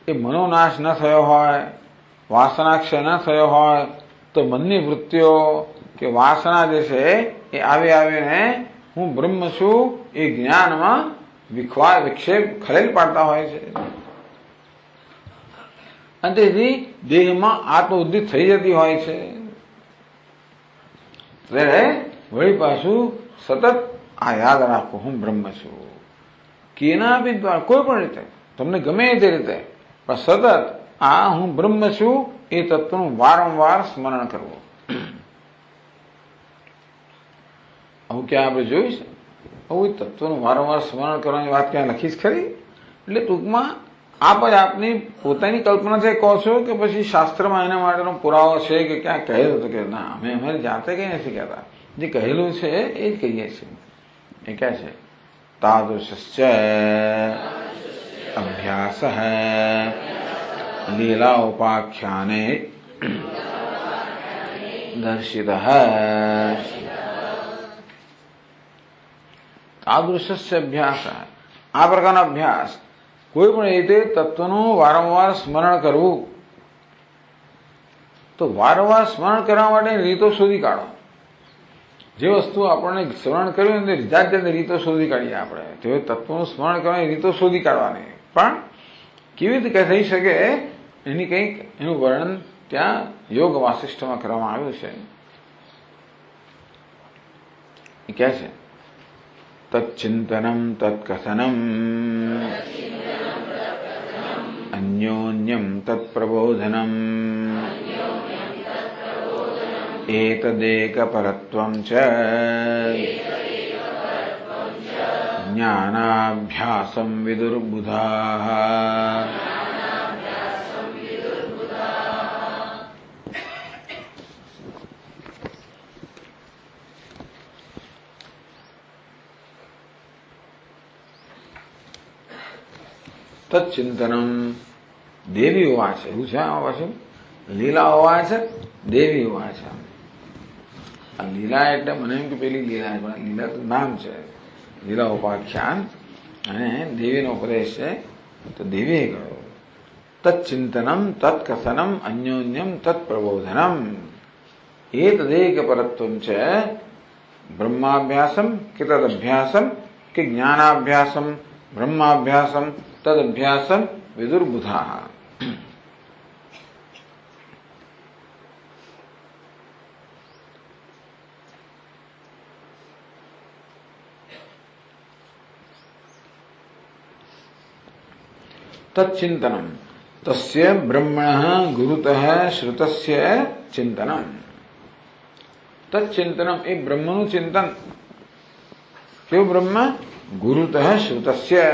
એ મનોનાશ ન થયો હોય, વાસનાક્ષય ન થયો હોય તો મનની વૃત્તિઓ કે વાસના જે છે એ આવીને હું બ્રહ્મ છું એ જ્ઞાનમાં વિક્ષેપ ખલેલ પાડતા હોય છે. અને તેથી દેહમાં આત્મબુદ્ધિ થઈ જતી હોય છે. ત્યારે વળી પાછું સતત આ યાદ રાખો, હું બ્રહ્મ છું. કેના બી દ્વારા, કોઈ પણ રીતે, તમને ગમે તે રીતે, પણ સતત આ હું બ્રહ્મ છું એ તત્વનું વારંવાર સ્મરણ કરવું. આવું ક્યાં આપણે જોયું છે? આવું તત્વનું વારંવાર સ્મરણ કરવાની વાત ક્યાં લખી જ ખરી? એટલે ટૂંકમાં આપ જ આપની પોતાની કલ્પનાથી કહો છો કે પછી શાસ્ત્રમાં એના માટેનો પુરાવો છે કે ક્યાં કહેલું હતું? કે ના, અમે અમારી જાતે કઈ નથી કહેતા, જે કહેલું છે એ જ કહીએ છીએ. એ ક્યાં છે? તાદૃશશ્ચ અભ્યાસ લીલા ઉપાખ્યાને દર્શિત. તાદૃશસ્ય અભ્યાસ, આ પ્રકારનો અભ્યાસ, કોઈ પણ રીતે તત્વનું વારંવાર સ્મરણ કરવું. તો વારંવાર સ્મરણ કરવા માટે રીતો શોધી કાઢો. જે વસ્તુ આપણને સ્મરણ કર્યું ને જાત જાતની રીતો શોધી કાઢીએ આપણે. તે તત્વનું સ્મરણ કરવાની રીતો શોધી કાઢવાની. પણ કેવી રીતે થઈ શકે એની કંઈક એનું વર્ણન ત્યાં યોગ વાસિષ્ઠમાં કરવામાં આવ્યું છે. એ કહે છે તચ્ચિંતનમ તત્કથનમ અન્યોન્યમ તત્પ્રબોધનમ એતદેક પરત્વમ ચ જ્ઞાનાભ્યાસમ વિદુર્બુધાઃ. તચ્ચિંતનમ દેવી ઉવાચ, એવું છે આ પાછું લીલા ઉવાચ દેવી ઉવાચ. આ લીલા એટલે મને એમ કે પેલી લીલા, પણ લીલા તો નામ છે, લીલા ઉપાખ્યાન, અને દેવીનો ઉપદેશ છે. તો દેવીએ કહ્યું તચ્ચિંતનમ તત્કથનમ અન્યોન્યમ તત્પ્રબોધનમ એતદેક પરત્વમ છે બ્રહ્માભ્યાસમ કે તદભ્યાસમ કે જ્ઞાનાભ્યાસમ બ્રહ્માભ્યાસમ તદભ્યાસમ વિદુર્બુધાઃ. તચ્ચિંતનમ તસ્ય બ્રહ્મણઃ ગુરુતઃ શ્રુતસ્ય ચિંતનમ. તચ્ચિંતનમ એ બ્રહ્મનું ચિંતન. કેવું બ્રહ્મ? ગુરુતઃ શ્રુતસ્ય.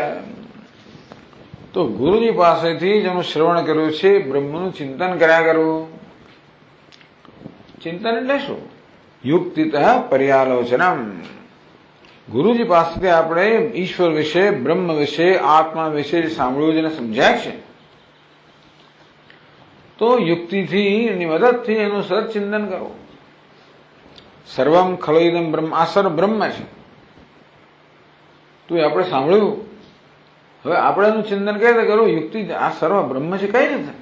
તો ગુરુજી પાસેથી જેનું શ્રવણ કર્યું છે બ્રહ્મનું ચિંતન કર્યા કરવું. ચિંતન એટલે શું? યુક્તિતઃ પર્યાલોચનમ. ગુરુજી પાસેથી આપણે ઈશ્વર વિશે, બ્રહ્મ વિશે, આત્મા વિશે સાંભળ્યું છે અને સમજ્યા છે, તો યુક્તિથી એની મદદથી એનું સતત ચિંતન કરવું. સર્વમ ખલોઇદમ બ્રહ્મ, આ સર્વ બ્રહ્મ છે તો એ આપણે સાંભળ્યું. હવે આપણે એનું ચિંતન કઈ રીતે કરવું? યુક્તિ, આ સર્વ બ્રહ્મ છે કઈ રીતે?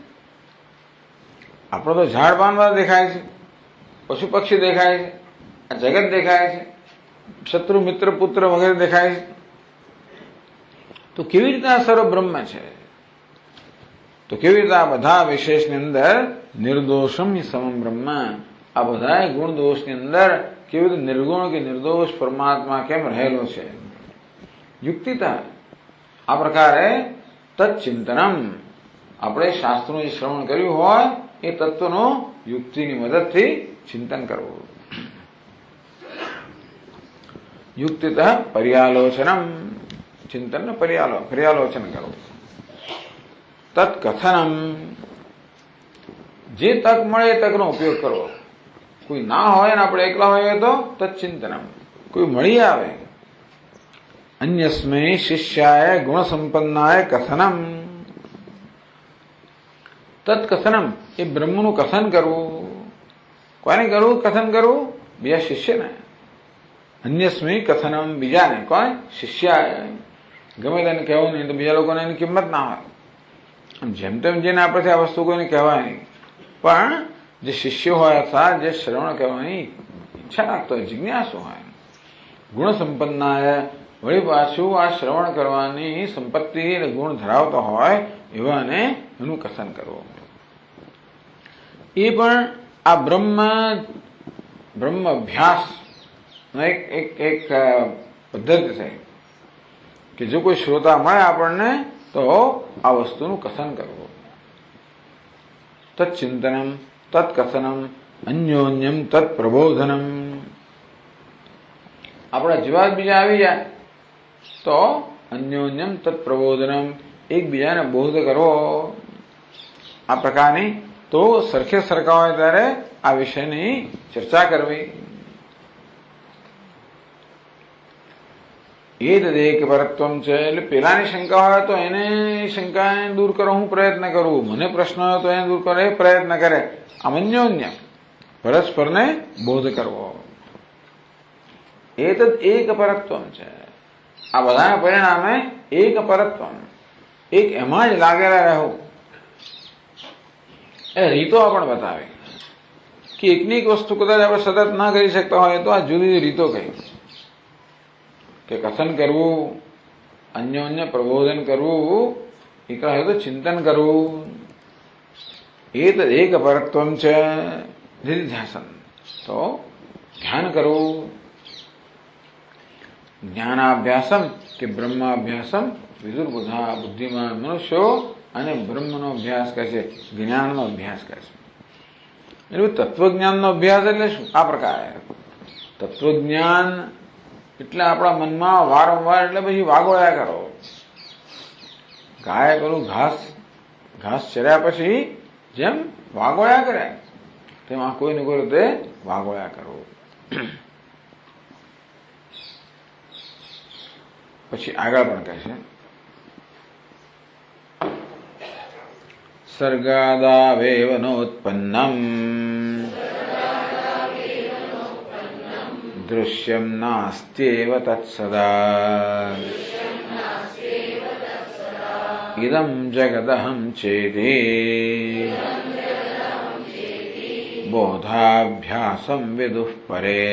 આપણો તો ઝાડ પાન દેખાય છે, પશુ પક્ષી દેખાય છે, આ જગત દેખાય છે, શત્રુ મિત્ર પુત્ર વગેરે દેખાય છે. તો કેવી રીતે આ સર્વ બ્રહ્મ છે? તો કેવી રીતે આ બધા વિશેષની અંદર નિર્દોષમ સમમ બ્રહ્મ, આ બધા ગુણ દોષની અંદર કેવી રીતે નિર્ગુણ કે નિર્દોષ પરમાત્મા કેમ રહેલો છે? યુક્તિતા આ પ્રકારે તત્ચિંતનમ, આપણે શાસ્ત્રોનું જે શ્રવણ કર્યું હોય એ તત્વનું યુક્તિની મદદથી ચિંતન કરવું. યુક્તિતઃ પર્યાલોચનમ, ચિંતન પર્યાલોચન કરવું. તત્કથનમ, જે તક મળે એ તકનો ઉપયોગ કરવો. કોઈ ના હોય ને આપણે એકલા હોઈએ તો તત્ચિંતનમ, કોઈ મળી આવે. અન્યસ્મૈ શિષ્યાય ગુણ સંપન્નાય કથનમ, તત્કથનમ એ બ્રહ્મનું કથન કરવું. કોને કરવું? કથન કરવું બીજા શિષ્યને. અન્યસ્મૈ કથનમ, બીજાને. કોણ? શિષ્યાય. ગમે તેને કહેવું નહીં તો બીજા લોકોને એની કિંમત ના હોય. જેમ તેમ જેને આપણેથી આ વસ્તુ કોઈને કહેવાય નહીં, પણ જે શિષ્ય હોય અથવા જે શ્રવણ કરવાની ઈચ્છા રાખતો હોય, જિજ્ઞાસુ હોય, ગુણ સંપન્નાય, વળી પાછું આ શ્રવણ કરવાની સંપત્તિ અને ગુણ ધરાવતો હોય એવાને એનું કથન કરવું. એ પણ આ બ્રહ્મ અભ્યાસ એક પદ્ધતિ છે કે જો કોઈ શ્રોતા મળે આપણને તો આ વસ્તુનું કથન કરવું. તત્ચિંતનમ તત્કથનમ અન્યોન્યમ તત્પ્રબોધનમ, આપણા જેવા બીજા આવી જાય તો અન્યોન્યમ તત્પ્રબોધનમ, એકબીજાને બોધ કરવો. આ પ્રકારની તો સરખે સરખા હોય ત્યારે આ વિષયની ચર્ચા કરવી. એ એક પરત્વમ છે, એટલે પેલાની શંકા હોય તો એને શંકા દૂર કરો, હું પ્રયત્ન કરું. મને પ્રશ્ન હોય તો એને દૂર કરો, એ પ્રયત્ન કરે. અન્યોન્ય પરસ્પરને બોધ કરવો. એ તો એક પરત્વમ છે. આ બધાના પરિણામે એક પરત્વમ, એક એમાં જ લાગેલા રહેવું. એ રીતો આપણે બતાવે કે એકની એક વસ્તુ કદાચ આપણે સતત ના કરી શકતા હોય તો આ જુદી જુદી રીતો કહી કે કથન કરવું, અન્યોન્ય પ્રબોધન કરવું, એકલા હોય તો ચિંતન કરવું. એ તો એક પરત્વમ છે. નિધિધ્યાસન તો ધ્યાન કરવું. જ્ઞાનાભ્યાસમ કે બ્રહ્માભ્યાસમ વિદુર્બુધા, બુદ્ધિમાન મનુષ્યો અને બ્રહ્મનો અભ્યાસ કરે છે, જ્ઞાનનો અભ્યાસ કરે છે. એટલે તત્વજ્ઞાનનો અભ્યાસ એટલે શું? આ પ્રકારે તત્વજ્ઞાન એટલે આપણા મનમાં વારંવાર એટલે પછી વાગોળ્યા કરો. ગાય પેલું ઘાસ ચર્યા પછી જેમ વાગોળ્યા કરે તેમાં કોઈને કોઈ રીતે વાગોળ્યા કરો. પછી આગળ પણ કહે છે સર્ગાદાવેવ નોત્પન્નમ દૃશ્યમ નાસ્ત્યેવ તત્સદા ઇદં જગદહં ચેતિ બોધાભ્યાસમ વિદુઃ પરે.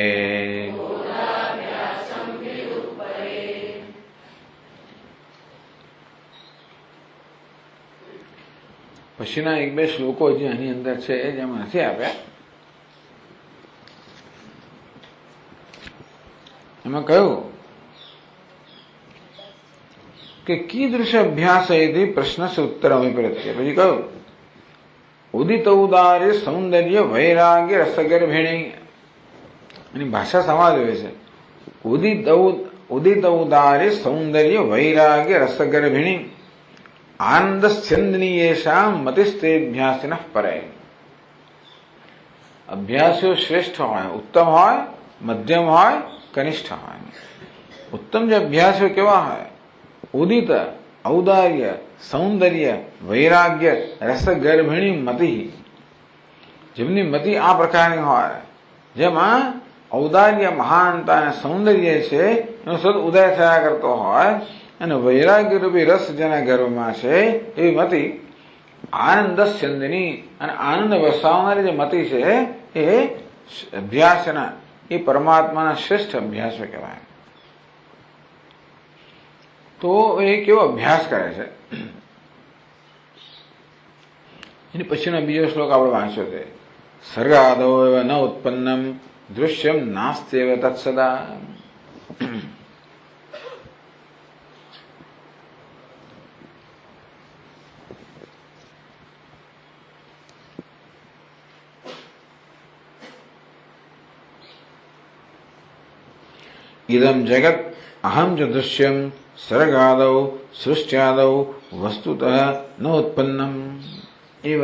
પછીના એક બે શ્લોકો જે આની અંદર છે જેમાં નથી આપ્યા, એમાં કહ્યું કે કીદૃશ અભ્યાસ પ્રશ્ન સે ઉત્તર અભિપ્રેત્ય. પછી કહ્યું ઉદિત ઉદાર્ય સૌંદર્ય વૈરાગ્ય રસગર્ભિણી. એની ભાષા સમાજ હોય છે. ઉદિત ઉદાર્ય સૌંદર્ય વૈરાગ્ય રસગર્ભિણી આનંદ સ્યંદનીયેષામ મતિસ્તેભ્યાસિન પરે. અભ્યાસીઓ શ્રેષ્ઠ હોય, ઉત્તમ હોય, મધ્યમ હોય, કનિષ્ઠ હોય. ઉત્તમ જે અભ્યાસીઓ કેવા હોય? ઉદિત ઔદાર્ય સૌંદર્ય વૈરાગ્ય રસગર્ભિણી મતિ, જેમની મતિ આ પ્રકારની હોય, જેમાં ઔદાર્ય મહાનતા અને સૌંદર્ય છે એનો સદ ઉદય થયા કરતો હોય, અને વૈરાગ્ય રૂપી રસ જેના ગર્ભમાં છે એવી મતિ આનંદ સ્યંદની, અને આનંદ વસાવનારી જે મતિ છે એ અભ્યાસ છે ને એ પરમાત્માના શ્રેષ્ઠ અભ્યાસો કહેવાય. તો એ કેવો અભ્યાસ કરે છે એની પછીનો બીજો શ્લોક આપણે વાંચ્યો છે. સર્ગાદો એવ ન ઉત્પન્નમ દૃશ્યમ નાસ્ત્યેવ તત્સદા. ઇદમ જગત અહમ ચ દૃશ્યમ સર્ગાદૌ સૃષ્ટ્યાદૌ વસ્તુતઃ ન ઉત્પન્નમ એવ.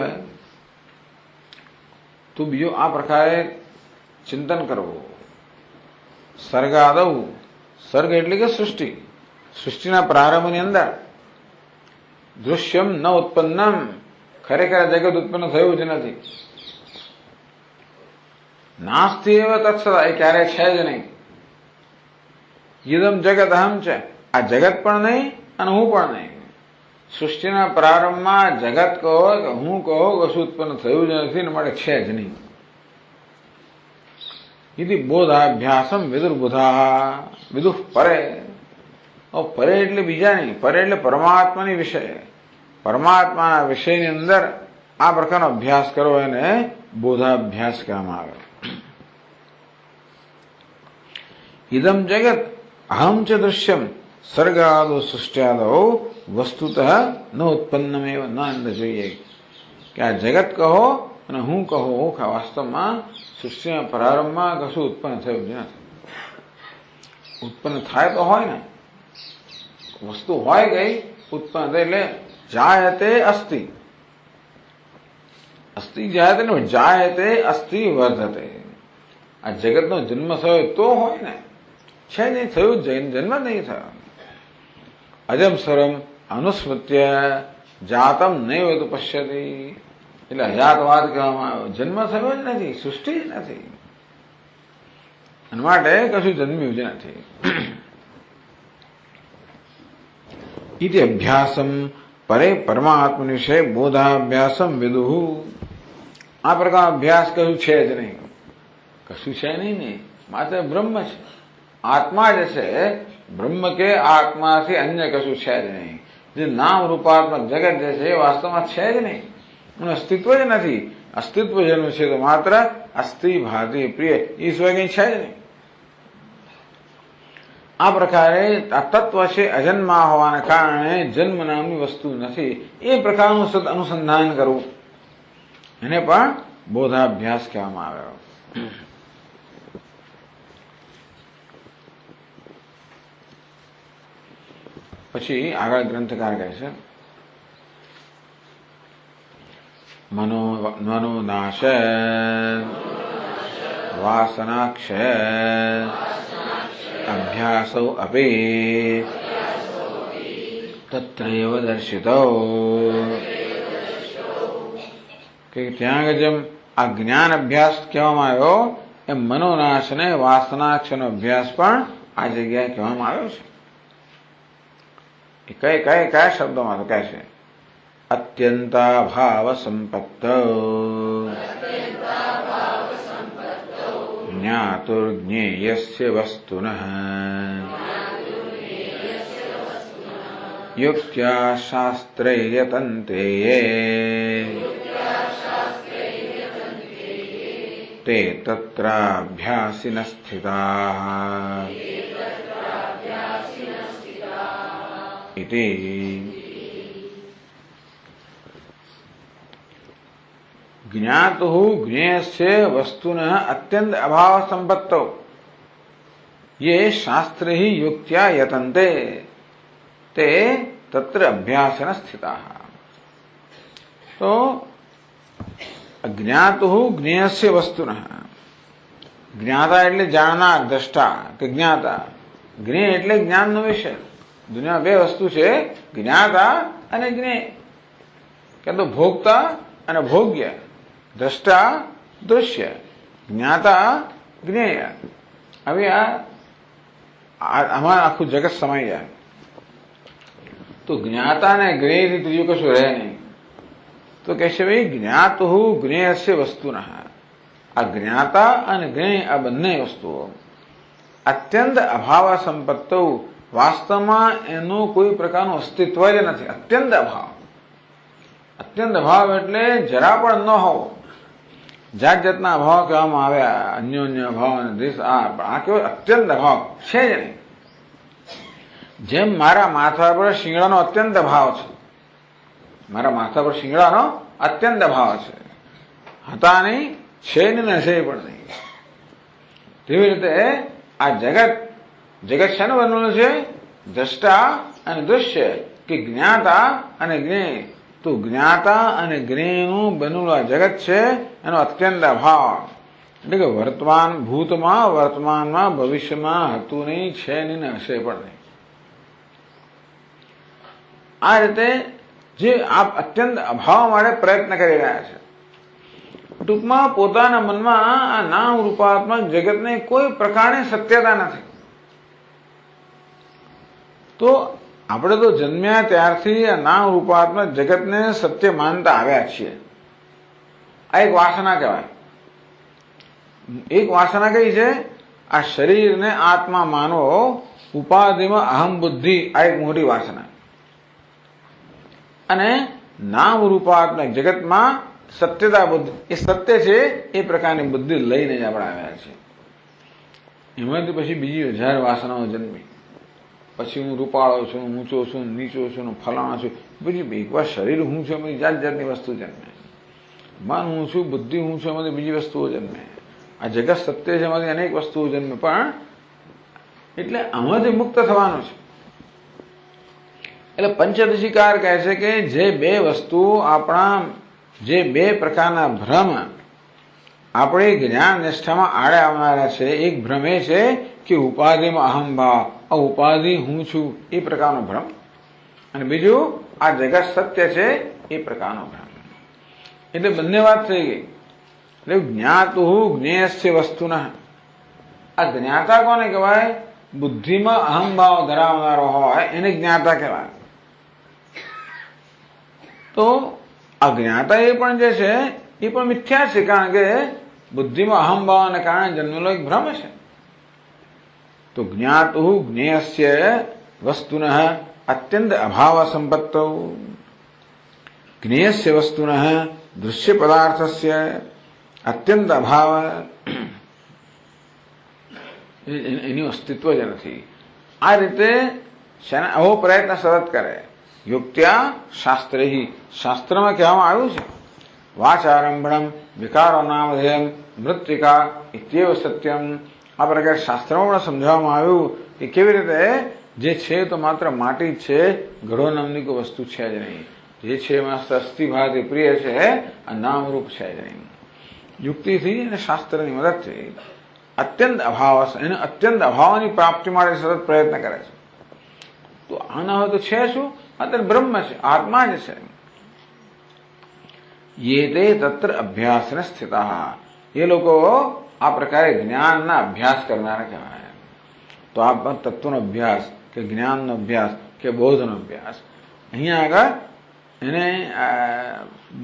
તો બીજો આ પ્રકારે ચિંતન કરવું. સર્ગાદૌ, સર્ગ એટલે કે સૃષ્ટિ, સૃષ્ટિના પ્રારંભની અંદર દૃશ્યમ ન ઉત્પન્નમ, ખરેખર જગત ઉત્પન્ન થયું જ નથી. નાસ્તિ એવ તત્સદા, એ ક્યારે છે જ નહીં. ઇદમ જગત અહમ છે, આ જગત પણ નહીં અને હું પણ નહીં. સૃષ્ટિના પ્રારંભમાં જગત કહો કે હું કહો કશું ઉત્પન્ન થયું જ નથી ને માટે છે જ નહીં. ઇતિ બોધાભ્યાસમ વિદુર્બુધા. વિદુઃ પરે, પરે એટલે બીજા નહીં, પરે એટલે પરમાત્માની વિષય. પરમાત્માના વિષયની અંદર આ પ્રકારનો અભ્યાસ કરો એને બોધાભ્યાસ કહેવામાં આવે. ઇદમ જગત અહમ ચ દૃશ્યમ સર્ગાદો સૃષ્ટ્યાદો વસ્તુતઃ ન ઉત્પન્નમેવ. ન અંદર જોઈએ કે આ જગત કહો અને હું કહો કે વાસ્તવમાં સૃષ્ટિના પ્રારંભમાં કશું ઉત્પન્ન થયું જ નથી. ઉત્પન્ન થાય તો હોય ને, વસ્તુ હોય ગઈ ઉત્પન્ન થાય એટલે જાયતે અસ્તિ. અસ્તિ જાયતે ને જાયતે અસ્તિ વર્ધતે. આ જગતનો જન્મ થયો તો હોય ને, છે નહીં થયું, જન્મ નહીં થયો. અજમ સરમ અનુસ્મૃત્ય જાતમ નૈવ તો પશ્યતિ. એટલે અજાતવાદ કહેવામાં આવ્યો. જન્મ થયો જ નથી, સૃષ્ટિ જ નથી, અને માટે કશું જન્મ્યું જ નથી. ઇતિ અભ્યાસમ પરે પરમાત્મા વિષય બોધાભ્યાસમ વિદુઃ. આ પ્રકાર અભ્યાસ કશું છે જ નહીં, કશું છે નહીં ને, માત્ર બ્રહ્મ છે, આત્મા જ છે. બ્રહ્મ કે આત્માથી અન્ય કશું છે જ નહીં. જે નામ રૂપાત્મક જગત જે છે એ વાસ્તવમાં છે જ નહીં, એનું અસ્તિત્વ જ નથી. અસ્તિત્વ જેનું છે તો માત્ર અસ્થિ ભાતિ પ્રિય એ સિવાય કંઈ છે જ નહીં. આ પ્રકારે આ તત્વ છે અજન્મા હોવાના કારણે જન્મ નામની વસ્તુ નથી. એ પ્રકારનું અનુસંધાન કરવું એને પણ બોધાભ્યાસ કહેવામાં આવ્યો. પછી આગળ ગ્રંથકાર કહે છે મનોનાશ વાસનાક્ષય અભ્યાસો અપી તત્રૈવ દર્શિતો. કે ત્યાં જેમ આ જ્ઞાન અભ્યાસ કહેવામાં આવ્યો એમ મનોનાશ ને વાસનાક્ષનો અભ્યાસ પણ આ જગ્યાએ કહેવામાં આવ્યો છે. કયા શબ્દોમાં તો કહે છે અત્યંતાભાવ સંપત્ત જ્ઞાતુર્જ્ઞેયસ્ય વસ્તુનઃ યુક્ત્યા શાસ્ત્રૈર્યતન્તે તે તત્રાભ્યાસિનઃ સ્થિતાઃ ઇતિ. જ્ઞાતુઃ જ્ઞેયસ્ય વસ્તુનઃ અત્યંત અભાવ સંપત્તૌ યે શાસ્ત્રૈઃ યુક્ત્યા યતન્તે તે તત્ર અભ્યાસન સ્થિતાઃ. તો જ્ઞાતુઃ જ્ઞેયસ્ય વસ્તુનઃ, જ્ઞાતા એટલે જાણનાર, દ્રષ્ટા કે જ્ઞાતા. જ્ઞેય એટલે જ્ઞાનનો વિષય. દુનિયા બે વસ્તુ છે, જ્ઞાતા અને જ્ઞેય. કે તો ભોગતા અને ભોગ્ય, દ્રષ્ટા દૃશ્ય, જ્ઞાતા જ્ઞેય. હવે આમાં આખું જગત સમાઈ જાય તો જ્ઞાતા ને જ્ઞેયથી ત્રીજું કશું રહે નહીં. તો કહેશે ભાઈ જ્ઞાતુઃ જ્ઞેયસ્ય વસ્તુનઃ, આ જ્ઞાતા અને જ્ઞેય આ બંને વસ્તુઓ અત્યંત અભાવ સંપત્તો, વાસ્તવમાં એનું કોઈ પ્રકારનું અસ્તિત્વ જ નથી. અત્યંત અભાવ. અત્યંત અભાવ એટલે જરા પણ ન હોવો. જાત જાતના અભાવ કહેવામાં આવ્યા, અન્યોન્ય અભાવ અને દેશ. આ કેવો અત્યંત અભાવ છે જ નહીં. જેમ મારા માથા પર શિંગડાનો અત્યંત અભાવ છે, મારા માથા પર શિંગડાનો અત્યંત અભાવ છે, હતા નહીં, છે ને હશે પણ નહીં. તેવી રીતે આ જગત શાનું બનેલું છે? દ્રષ્ટા અને દૃશ્ય, કે જ્ઞાતા અને જ્ઞેય. તો જ્ઞાતા અને જ્ઞેયનું બનેલું આ જગત છે, એનો અત્યંત અભાવ. એટલે કે વર્તમાન ભૂતમાં, વર્તમાનમાં, ભવિષ્યમાં હતું નહીં, છે નહીં ને હશે પણ નહીં. આ રીતે જે આપ અત્યંત અભાવ માટે પ્રયત્ન કરી રહ્યા છે. ટૂંકમાં પોતાના મનમાં આ નામ રૂપાત્મક જગતને કોઈ પ્રકારની સત્યતા નથી. તો આપણે તો જન્મ્યા ત્યારથી આ નામ રૂપાત્મક જગતને સત્ય માનતા આવ્યા છીએ. આ એક વાસના કહેવાય. એક વાસના કઈ છે? આ શરીરને આત્મા માનવો, ઉપાધિમાં અહમ બુદ્ધિ, આ એક મોટી વાસના. અને નામ રૂપાત્મક જગતમાં સત્યતા બુદ્ધિ, એ સત્ય છે એ પ્રકારની બુદ્ધિ લઈને જ આપણે આવ્યા છીએ. એમાંથી પછી બીજી 1000 વાસનાઓ જન્મી. પછી હું રૂપાળો છું, ઊંચો છું, નીચો છું, ફલાણા છું. બીજી એકવાર શરીર હું છું, એમાંથી જાત જાતની વસ્તુ જન્મે. મન હું છું, બુદ્ધિ હું છું, એમાંથી બીજી વસ્તુઓ જન્મે. આ જગત સત્ય છે, એમાંથી અનેક વસ્તુઓ જન્મે. પણ એટલે આમાંથી મુક્ત થવાનું છે. એટલે પંચદશીકાર કહે છે કે જે બે વસ્તુ આપણા, જે બે પ્રકારના ભ્રમ આપણે જ્ઞાન નિષ્ઠામાં આડે આવનારા છે. એક ભ્રમ એ છે કે ઉપાધિમાં અહંભાવ, ઉપાધિ હું છું એ પ્રકારનો ભ્રમ. અને બીજું આ જગત સત્ય છે એ પ્રકારનો ભ્રમ. એટલે બંને વાત થઈ ગઈ. એટલે જ્ઞાતુ જ્ઞેયસ્ય વસ્તુના. આ જ્ઞાતા કોને કહેવાય? બુદ્ધિમાં અહંભાવ ધરાવનારો હોય એને જ્ઞાતા કહેવાય. તો અજ્ઞાતા એ પણ જે છે એ પણ મિથ્યા છે, કારણ કે બુદ્ધિમાં અહંભાવને કારણે જન્મેલો એક ભ્રમ છે. તો જ્ઞાતુ જ્ઞેયસ્ય વસ્તુન અત્યંત અભાવ સંપત્તૌ, જ્ઞેયસ્ય વસ્તુન દૃશ્ય પદાર્થસ્ય અત્યંત અભાવ, એનું અસ્તિત્વ જ નથી. આ રીતે આવો પ્રયત્ન સતત કરે. યુક્ત્યા શાસ્ત્રૈ, શાસ્ત્રમાં કહેવામાં આવ્યું છે વાચારંભણમ વિકારો નામધેયમ મૃત્તિકા ઇત્યેવ સત્યમ. આ પ્રકારે શાસ્ત્રમાં પણ સમજાવવામાં આવ્યું કે કેવી રીતે જે છે તો માત્ર માટી જ છે, ઘડો નામની કોઈ વસ્તુ છે જ નહીં. જે છે એમાં અસ્થિભાતિ પ્રિય છે, આ નામરૂપ છે જ નહીં. યુક્તિથી અને શાસ્ત્રની મદદથી અત્યંત અભાવ, એને અત્યંત અભાવની પ્રાપ્તિ માટે સતત પ્રયત્ન કરે છે. તો આના હોય તો છે શું? અત્યારે બ્રહ્મ છે, આત્મા જ છે. યે તે તત્ર અભ્યાસને સ્થિતા, એ લોકો આ પ્રકારે જ્ઞાનના અભ્યાસ કરનારા કહેવાય. તો આ તત્વનો અભ્યાસ કે જ્ઞાનનો અભ્યાસ કે બોધનો અભ્યાસ, અહીંયા આગળ એને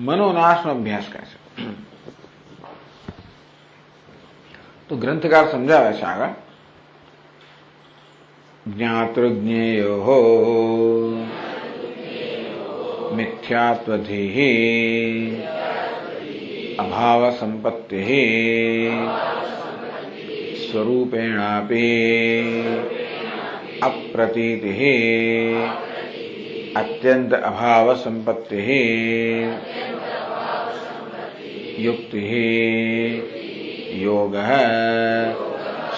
મનોનાશનો અભ્યાસ કહે છે. તો ગ્રંથકાર સમજાવે છે આગળ, જ્ઞાતૃજ્ઞેયો મિથ્યાત્વધિ અભાવ સંપત્તિ સ્વરૂપેણાપી અપ્રતીતિ અત્યંત અભાવ સંપત્તિ યુક્તિ યોગ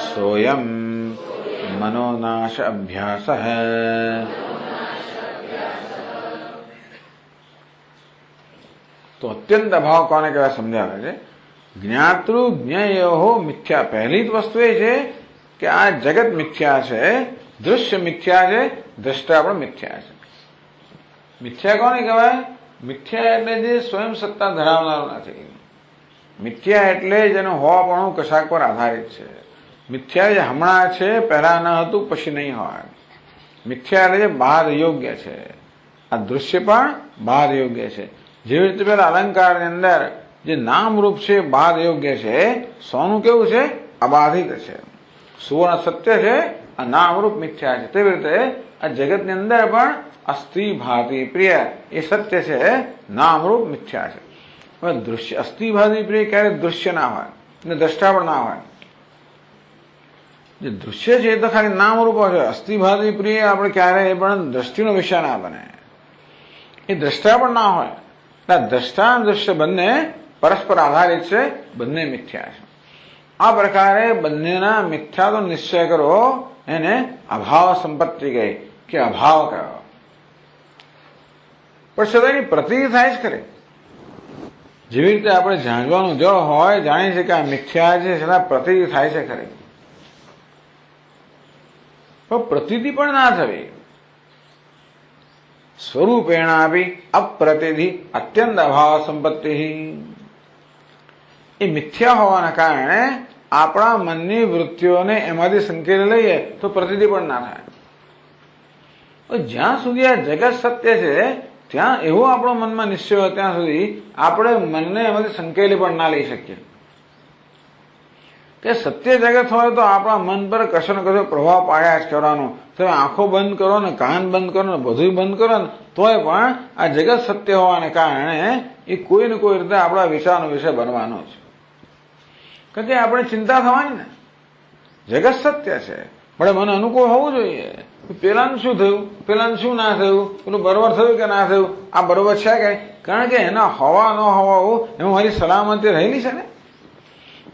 સોયમ મનોનાશ અભ્યાસ. તો અત્યંત અભાવ કોને કહેવાય સમજાવે છે. જ્ઞાતૃ જ્ઞેયો મિથ્યા, પહેલી જ વસ્તુ એ છે કે આ જગત મિથ્યા છે, દૃશ્ય મિથ્યા છે, દ્રષ્ટા પણ મિથ્યા છે. મિથ્યા કોને કહેવાય? મિથ્યા એટલે જે સ્વયં સત્તા ધરાવનારો નથી. મિથ્યા એટલે જેનું હોવાપણું કશાક પર આધારિત છે. મિથ્યા જે હમણાં છે, પહેલા ન હતું, પછી નહીં હોય. મિથ્યા એટલે જે બહાર યોગ્ય છે. આ દૃશ્ય પણ બહાર યોગ્ય છે. જેવી રીતે પેલા અલંકારની અંદર જે નામરૂપ છે બાદ યોગ્ય છે, સોનું કેવું છે? અબાધિત છે. સુવર્ણ સત્ય છે, આ નામરૂપ મિથ્યા છે. તેવી રીતે આ જગતની અંદર પણ અસ્થિ ભાતિ પ્રિય એ સત્ય છે, નામરૂપ મિથ્યા છે. હવે દૃશ્ય અસ્થિ ભાતિ પ્રિય ક્યારેક દૃશ્ય ના હોય ને દ્રષ્ટા પણ ના હોય. જે દૃશ્ય છે એ તો ખાલી નામરૂપ છે. અસ્થિ ભાતિ પ્રિય આપણે ક્યારેય પણ દ્રષ્ટિનો વિષય ના બને, એ દ્રષ્ટા પણ ના હોય. દ્રષ્ટા અને દૃશ્ય બંને પરસ્પર આધારિત છે, બંને મિથ્યા છે. આ પ્રકારે બંનેના મિથ્યા તો નિશ્ચય કરો, એને અભાવ સંપત્તિ કહે કે અભાવ કહો. પણ છતાં એની પ્રતીતિ થાય જ ખરી. જેવી રીતે આપણે જાણવાનું જળ હોય, જાણીએ છીએ કે આ મિથ્યા છે, છતાં પ્રતીતિ થાય છે ખરી. પણ પ્રતીતિ પણ ના થવી. સ્વરૂપેણાપી અપ્રતિધિ અત્યંત અભાવ સંપત્તિ. એ મિથ્યા હોવાના કારણે આપણા મનની વૃત્તિઓને એમાંથી સંકેલી લઈએ તો પ્રતીતિ પણ ના થાય. જ્યાં સુધી આ જગત સત્ય છે ત્યાં એવો આપણો મનમાં નિશ્ચય હોય ત્યાં સુધી આપણે મનને એમાંથી સંકેલી પણ ના લઈ શકીએ. કે સત્ય જગત હોય તો આપણા મન પર કશો ને કશો પ્રભાવ પાડ્યા જ કરવાનો. તમે આંખો બંધ કરો ને, કાન બંધ કરો ને, બધું બંધ કરો ને, તોય પણ આ જગત સત્ય હોવાને કારણે એ કોઈ ને કોઈ રીતે આપણા વિચારનો વિષય બનવાનો છે. કારણ કે આપણે ચિંતા થવાની ને, જગત સત્ય છે, પણ મને અનુકૂળ હોવું જોઈએ. પેલાનું શું થયું, પેલાનું શું ના થયું, પેલું બરોબર થયું કે ના થયું, આ બરોબર છે કે? કારણ કે એના હોવા ન હોવા એમાં મારી સલામતી રહેલી છે ને.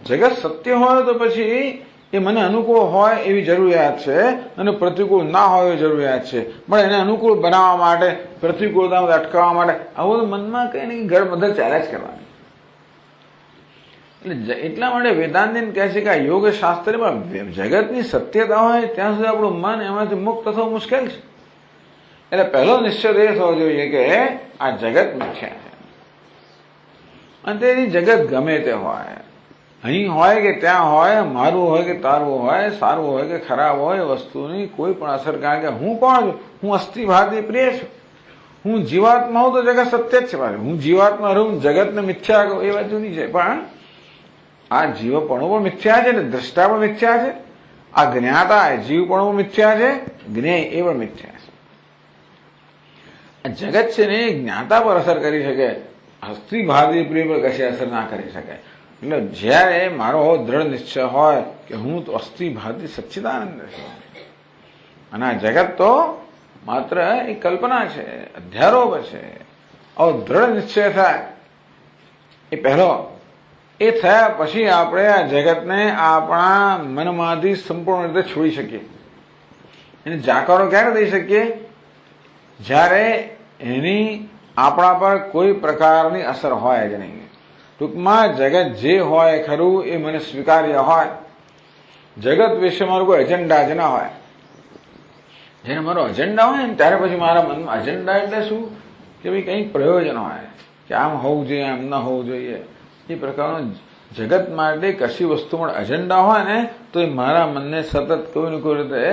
જગત સત્ય હોય તો પછી એ મને અનુકૂળ હોય એવી જરૂરિયાત છે અને પ્રતિકૂળ ના હોય એવી જરૂરિયાત છે. પણ એને અનુકૂળ બનાવવા માટે, પ્રતિકૂળતામાં અટકાવવા માટે આવું મનમાં કઈ ને ગડબડ ચાલ્યા જ કરવાની. એટલે એટલા માટે વેદાંતિન કહે છે કે આ યોગ શાસ્ત્રમાં જગતની સત્યતા હોય ત્યાં સુધી આપણું મન એમાંથી મુક્ત થવું મુશ્કેલ છે. એટલે પહેલો નિશ્ચય એ થવો જોઈએ કે આ જગત મિથ્યા છે. અને તેની જગત ગમે તે હોય, અહીં હોય કે ત્યાં હોય, મારું હોય કે તારું હોય, સારું હોય કે ખરાબ હોય, વસ્તુની કોઈ પણ અસર. કારણ કે હું કોણ છું? હું અસ્થિ ભાતિ પ્રિય છું. હું જીવાત્મા હોઉં તો જગત સત્ય જ છે મારે. હું જીવાત્મા રહું, જગતને મિથ્યા કહું એ વાત જુદી છે. પણ આ જીવપણું પણ મિથ્યા છે ને દ્રષ્ટા પણ મિથ્યા છે. આ જ્ઞાતા જીવપણું મિથ્યા છે, જ્ઞેય એ પણ મિથ્યા છે. આ જગત છે ને એ જ્ઞાતા પર અસર કરી શકે, અસ્થિ ભાતિ પ્રિય પર કશી અસર ના કરી શકે. એટલે જ્યારે મારો દ્રઢ નિશ્ચય હોય કે હું તો અસ્થિ ભાતિ સચ્ચિદાનંદ છું અને આ જગત તો માત્ર એક કલ્પના છે, અધ્યારોપ છે, આવો દ્રઢ નિશ્ચય થાય એ પહેલો. એ થયા પછી આપણે આ જગતને આપણા મનમાંથી સંપૂર્ણ રીતે છોડી શકીએ. એને જાકારો ક્યારે દઈ શકીએ? જ્યારે એની આપણા પર કોઈ પ્રકારની અસર હોય જ નહીં. ટૂંકમાં જગત જે હોય ખરું એ મને સ્વીકાર્ય હોય. જગત વિશે મારો કોઈ એજન્ડા જ ના હોય. જેને મારો એજન્ડા હોય ને ત્યારે પછી મારા મનમાં એજન્ડા એટલે શું કે ભાઈ કંઈક પ્રયોજન હોય કે આમ હોવું જોઈએ, આમ ન હોવું જોઈએ. એ પ્રકારનો જગત માટે કશી વસ્તુ પણ એજન્ડા હોય ને તો એ મારા મનને સતત કોઈ ને કોઈ રીતે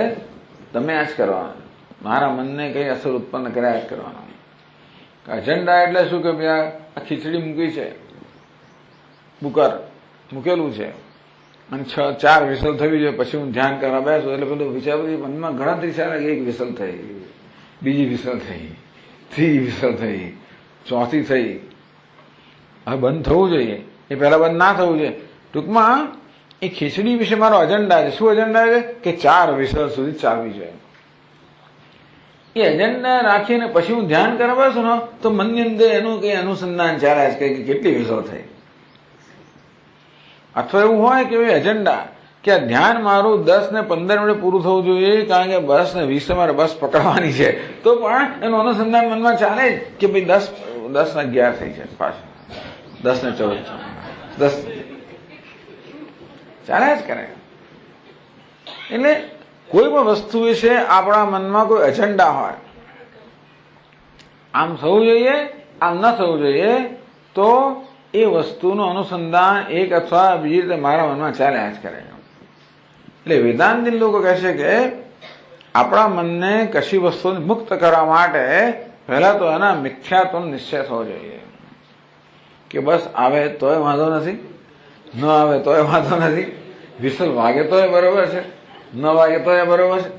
તમે જ કરવાના, મારા મનને કઈ અસર ઉત્પન્ન કર્યા જ કરવાના. એજન્ડા એટલે શું કે ભાઈ આ ખીચડી મૂકી છે, બુકર મૂકેલું છે અને 4 વિસલ થવી જોઈએ, પછી હું ધ્યાન કરવા બેસું એટલે પેલું વિચાર મનમાં ગણતરી ચાલે કે 1 વિસલ થઈ, બીજી વિસલ થઈ, 3 વિસલ થઈ, 4થી થઈ. હવે બંધ થવું જોઈએ, એ પહેલા બંધ ના થવું જોઈએ. ટૂંકમાં એ ખીચડી વિશે મારો એજન્ડા છે. શું એજન્ડા છે? કે 4 વિસલ સુધી ચાલવી જોઈએ. એ એજન્ડા રાખીને પછી હું ધ્યાન કરવા બેસું ને તો મનની અંદર એનું કઈ અનુસંધાન ચાલે છે કે કેટલી વિસલ થઈ. અથવા એવું હોય કે એજન્ડા કે આ ધ્યાન મારું 10 ને 15 મિનિટ પૂરું થવું જોઈએ કારણ કે 10 ને 20 મારે બસ પકડવાની છે, તો પણ એનું અનુસંધાન મનમાં ચાલે જ કે ભાઈ 10 ને 11 થઈ છે, પાછું 10 ને 14 10 ચાલે જ કરે. એટલે કોઈ પણ વસ્તુ વિશે આપણા મનમાં કોઈ એજન્ડા હોય, આમ થવું જોઈએ, આમ ન થવું જોઈએ, તો એ વસ્તુનું અનુસંધાન એક અથવા બીજી રીતે મારા મનમાં ચાલ્યા જ કરે. એટલે વેદાંતિન લોકો કહે છે કે આપણા મનને કશી વસ્તુને મુક્ત કરવા માટે પહેલા તો એના મિથ્યાત્વનો નિશ્ચય થવો જોઈએ કે બસ આવે તોય વાંધો નથી, ન આવે તોય વાંધો નથી, વિસલ વાગે તોય બરોબર છે, ન વાગે તોય બરોબર છે.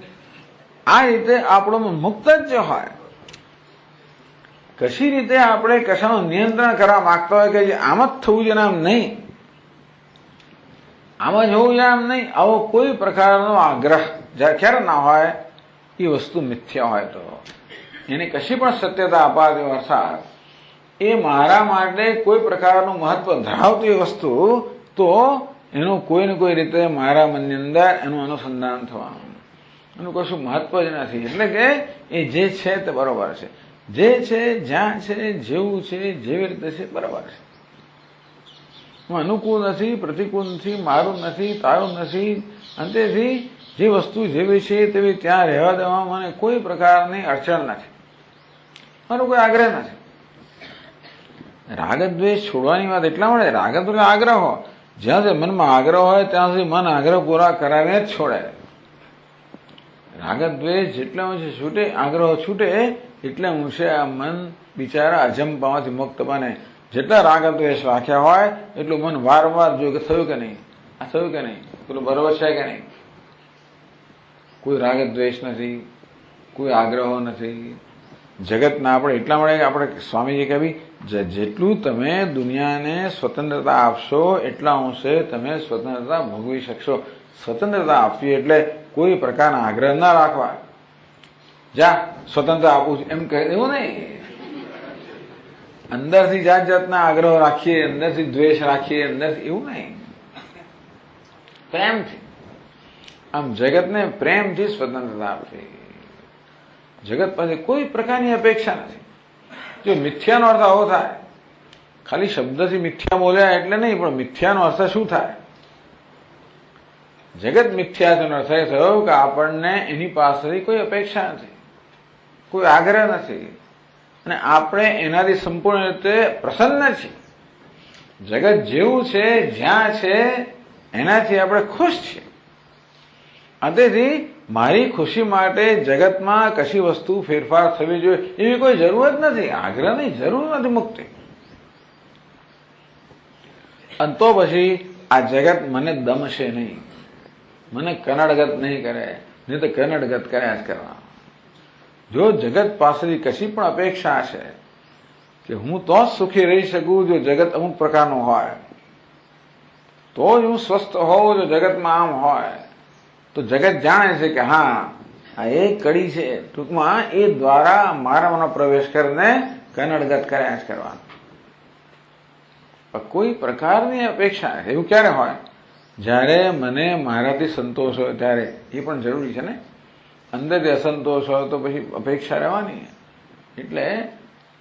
આ રીતે આપણું મુક્ત જ હોય. કશી રીતે આપણે કશાનું નિયંત્રણ કરવા માંગતા હોય કે આમ જ થવું જોઈએ આમ નહીં, આમ જ હોવું જોઈએ આમ નહીં, આવો કોઈ પ્રકારનો આગ્રહ ક્યારે ના હોય, એ વસ્તુ મિથ્યા હોય તો એને કશી પણ સત્યતા અપાતી અર્થાત એ મારા માટે કોઈ પ્રકારનું મહત્વ ધરાવતી એ વસ્તુ, તો એનું કોઈ ને કોઈ રીતે મારા મનની અંદર એનું અનુસંધાન થવાનું, એનું કશું મહત્વ જ નથી. એટલે કે એ જે છે તે બરોબર છે, જે છે જ્યાં છે જેવું છે જેવી રીતે છે બરાબર છે. હું અનુકૂળ નથી, પ્રતિકૂળ નથી, મારું નથી, તારું નથી, અંતેથી જે વસ્તુ જેવી છે તેવી ત્યાં રહેવા દેવામાં મને કોઈ પ્રકારની અડચણ નથી, મારો કોઈ આગ્રહ નથી. રાગદ્વેષ છોડવાની વાત એટલા માટે, રાગદ્વેષ આગ્રહ હોય, જ્યાં સુધી મનમાં આગ્રહ હોય ત્યાં સુધી મન આગ્રહ પૂરા કરાવીને જ છોડે. રાગદ્વેષ જેટલા અંશે છૂટે, આગ્રહ છૂટે એટલે અંશે આ મન બિચારા અજંપામાંથી મુક્ત બને. જેટલા રાગદ્વેષ રાખ્યા હોય એટલું મન વારંવાર જો કે થયું કે નહીં, આ થયું કે નહીં, પેલું બરોબર છે કે નહીં. કોઈ રાગદ્વેષ નથી, કોઈ આગ્રહો નથી. જગતના આપણે એટલા માટે આપણે સ્વામીજી કહ્યું જેટલું તમે દુનિયાને સ્વતંત્રતા આપશો એટલા અંશે તમે સ્વતંત્રતા ભોગવી શકશો. સ્વતંત્રતા આપવી એટલે કોઈ પ્રકારના આગ્રહ ના રાખવા, જા સ્વતંત્ર આપું છું એમ કહે એવું નહીં. અંદરથી જાત જાતના આગ્રહો રાખીએ, અંદરથી દ્વેષ રાખીએ, અંદરથી એવું નહીં. પ્રેમથી આમ જગતને પ્રેમથી સ્વતંત્રતા આપવી. જગત પાસે કોઈ પ્રકારની અપેક્ષા નથી. જો મિથ્યાનો અર્થ આવો થાય, ખાલી શબ્દથી મિથ્યા બોલ્યા એટલે નહીં, પણ મિથ્યાનો અર્થ શું થાય? જગત મિથ્યાનો અર્થ એ થયો કે આપણને એની પાસેથી કોઈ અપેક્ષા નથી, કોઈ આગ્રહ નથી, અને આપણે એનાથી સંપૂર્ણ રીતે પ્રસન્ન છીએ. જગત જેવું છે જ્યાં છે એનાથી આપણે ખુશ છીએ. તેથી મારી ખુશી માટે જગતમાં કશી વસ્તુ ફેરફાર થવી જોઈએ એવી કોઈ જરૂર જ નથી, આગ્રહની જરૂર નથી મુક્તિ. અને તો પછી આ જગત મને દમશે નહીં, મને કનડગત નહીં કરે, નહીં તો કનડગત કર્યા જ કરવા. જો જગત પાસેથી કશી પણ અપેક્ષા છે કે હું તો જ સુખી રહી શકું જો જગત અમુક પ્રકારનું હોય, તો જ હું સ્વસ્થ હોઉં જો જગતમાં આમ હોય, તો જગત જાણે છે કે હા આ એક કડી છે, ટૂંકમાં એ દ્વારા મારામાં પ્રવેશ કરીને કનડગત કર્યા જ કરવાનું. કોઈ પ્રકારની અપેક્ષા એવું ક્યારે હોય? જ્યારે મને મારાથી સંતોષ હોય ત્યારે. એ પણ જરૂરી છે ને, અંદરથી અસંતોષ હોય તો પછી અપેક્ષા રહેવાની. એટલે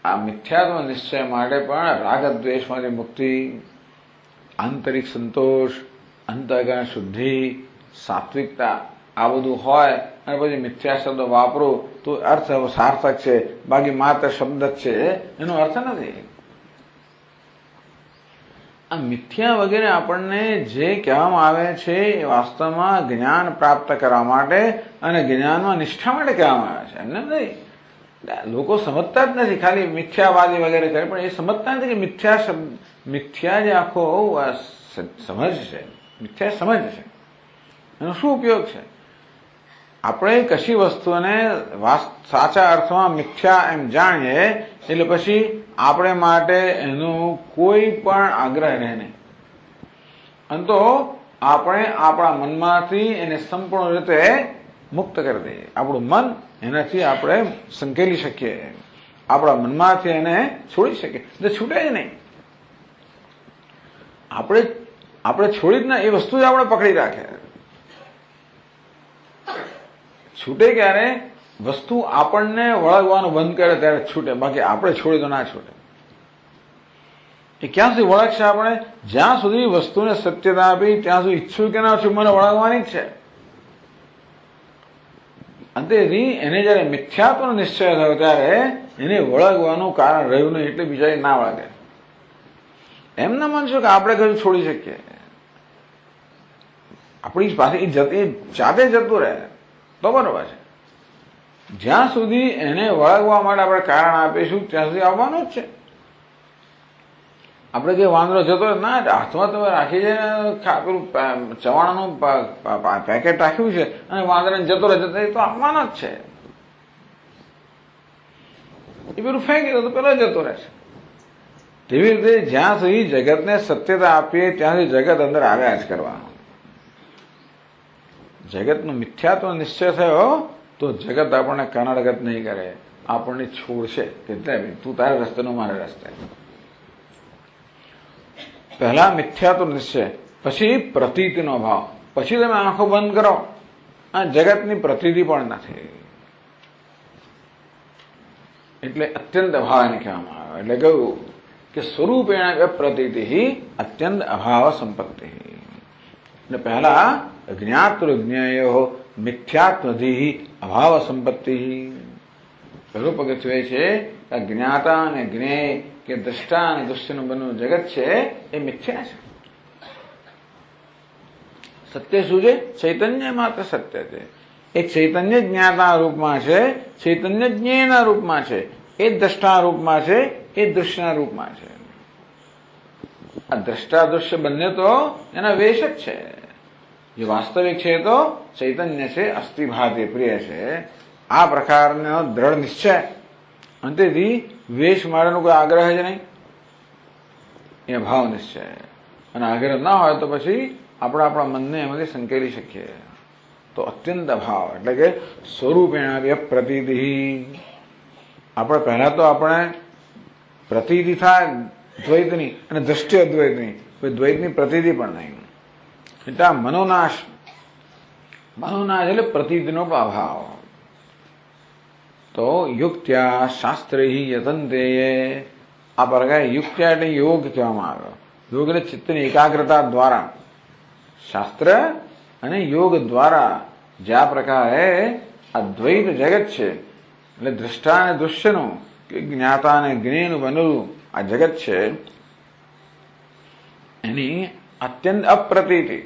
આ મિથ્યાત્વ નિશ્ચય માટે પણ રાગદ્વેષમાંથી મુક્તિ, આંતરિક સંતોષ, અંતઃકરણ શુદ્ધિ, સાત્વિકતા આ બધું હોય અને પછી મિથ્યા શબ્દ વાપરો તો અર્થ સાર્થક છે, બાકી માત્ર શબ્દ જ છે એનો અર્થ નથી. આ મિથ્યા વગેરે આપણને જે કહેવામાં આવે છે એ વાસ્તવમાં જ્ઞાન પ્રાપ્ત કરવા માટે અને જ્ઞાનમાં નિષ્ઠા માટે કહેવામાં આવે છે, એમને નહીં. લોકો સમજતા જ નથી, ખાલી મિથ્યાવાદી વગેરે કરે, પણ એ સમજતા નથી કે મિથ્યા જે આખો સમજ છે, મિથ્યા સમજ છે, એનો શું ઉપયોગ છે. આપણે કશી વસ્તુને સાચા અર્થમાં મિથ્યા એમ જાણીએ એટલે પછી આપણે માટે એનું કોઈ પણ આગ્રહ રહે નહીં. અને તો આપણે આપણા મનમાંથી એને સંપૂર્ણ રીતે મુક્ત કરી દઈએ. આપણું મન એનાથી આપણે સંકેલી શકીએ, આપણા મનમાંથી એને છોડી શકીએ, એટલે છૂટે જ નહીં. આપણે છોડી જ ના, એ વસ્તુ જ આપણે પકડી રાખે. છૂટે ક્યારે? વસ્તુ આપણને વળગવાનું બંધ કરે ત્યારે છૂટે, બાકી આપણે છોડી તો ના છૂટે. એ ક્યાં સુધી વળગશે? આપણે જ્યાં સુધી વસ્તુને સત્યતા આપી ત્યાં સુધી ઈચ્છું કે ના ઈચ્છું મને વળગવાની જ છે. અંતેથી એને જયારે મિથ્યાત્વનો નિશ્ચય થયો ત્યારે એને વળગવાનું કારણ રહ્યું નહીં, એટલે બીજા ના વળગે. એમ ના માનશો કે આપણે કશું છોડી શકીએ. આપણી પાસે એ જાતે જતું રહે તો બરોબર છે. જ્યાં સુધી એને વળગવા માટે આપણે કારણ આપીશું ત્યાં સુધી આવવાનું જ છે. આપણે જે વાંદરો જતો ના હાથમાં તમે રાખી જાય પેલું ચવાણાનું પેકેટ રાખ્યું છે અને વાંદરાને જતો રહે એ તો આપવાનો જ છે. એ પેલું ફેંકી દો તો પેલો જતો રહેશે. તેવી રીતે જ્યાં સુધી જગતને સત્યતા આપીએ ત્યાં સુધી જગત અંદર આવ્યા જ કરવાનું. જગતનો મિથ્યાત્વ નિશ્ચય થયો તો જગત આપણને કનડગત નહીં કરે, આપણને છોડશે કે તું તારે રસ્તે મારે રસ્તે. પહેલા મિથ્યાત્વ નિશ્ચય, પછી પ્રતીતિનો ભાવ, પછી તમે આંખો બંધ કરો આ જગતની પ્રતીતિ પણ નથી. એટલે અત્યંત અભાવ એને કહેવામાં આવે. એટલે કહ્યું કે સ્વરૂપેણ પ્રતીતિ અત્યંત અભાવ સંપત્તિ. એટલે પહેલા જ્ઞાતૃજ્ઞેયો મિથ્યાત્વધિ અભાવ સંપત્તિ. પહેલું પગથિયું એ છે કે જ્ઞાતા અને જ્ઞેય કે દ્રષ્ટા અને દૃશ્યનું બનવું જગત છે એ મિથ્યા છે. સત્ય શું છે? ચૈતન્ય માત્ર સત્ય છે. એ ચૈતન્ય જ્ઞાતા રૂપમાં છે, ચૈતન્ય જ્ઞેયના રૂપમાં છે, એ દ્રષ્ટા રૂપમાં છે, એ દૃશ્યના રૂપમાં છે. આ દ્રષ્ટા દૃશ્ય બંને તો એના વેશ જ છે. જે વાસ્તવિક છે તો ચૈતન્ય છે, અસ્થિભાતિ પ્રિય છે. આ પ્રકારનો દ્રઢ નિશ્ચય અને તેથી વેશ માટેનો કોઈ આગ્રહ જ નહીં, એ ભાવ નિશ્ચય. અને આગ્રહ ના હોય તો પછી આપણે આપણા મનને એમાંથી સંકેલી શકીએ. તો અત્યંત અભાવ એટલે કે સ્વરૂપેણ પ્રતીતિ. આપણે પહેલા તો આપણે પ્રતીતિ થાય દ્વૈતની અને દ્રષ્ટિ અદ્વૈતની, કોઈ દ્વૈતની પ્રતીતિ પણ નહીં. એટલે આ મનોનાશ, મનોનાશ એટલે પ્રતીતિનો અભાવ. તો યુક્ત્યા શાસ્ત્રે યતંતે, આ પ્રકારે યુક્ત્યા એટલે યોગ કહેવામાં આવ્યો. યોગ એટલે ચિત્તની એકાગ્રતા દ્વારા, શાસ્ત્ર અને યોગ દ્વારા જ્યાં પ્રકારે અદ્વૈત જગત છે એટલે દ્રષ્ટા અને દૃશ્યનું કે જ્ઞાતા અને જ્ઞેયનું બનેલું આ જગત છે એની અત્યંત અપ્રતીતિ,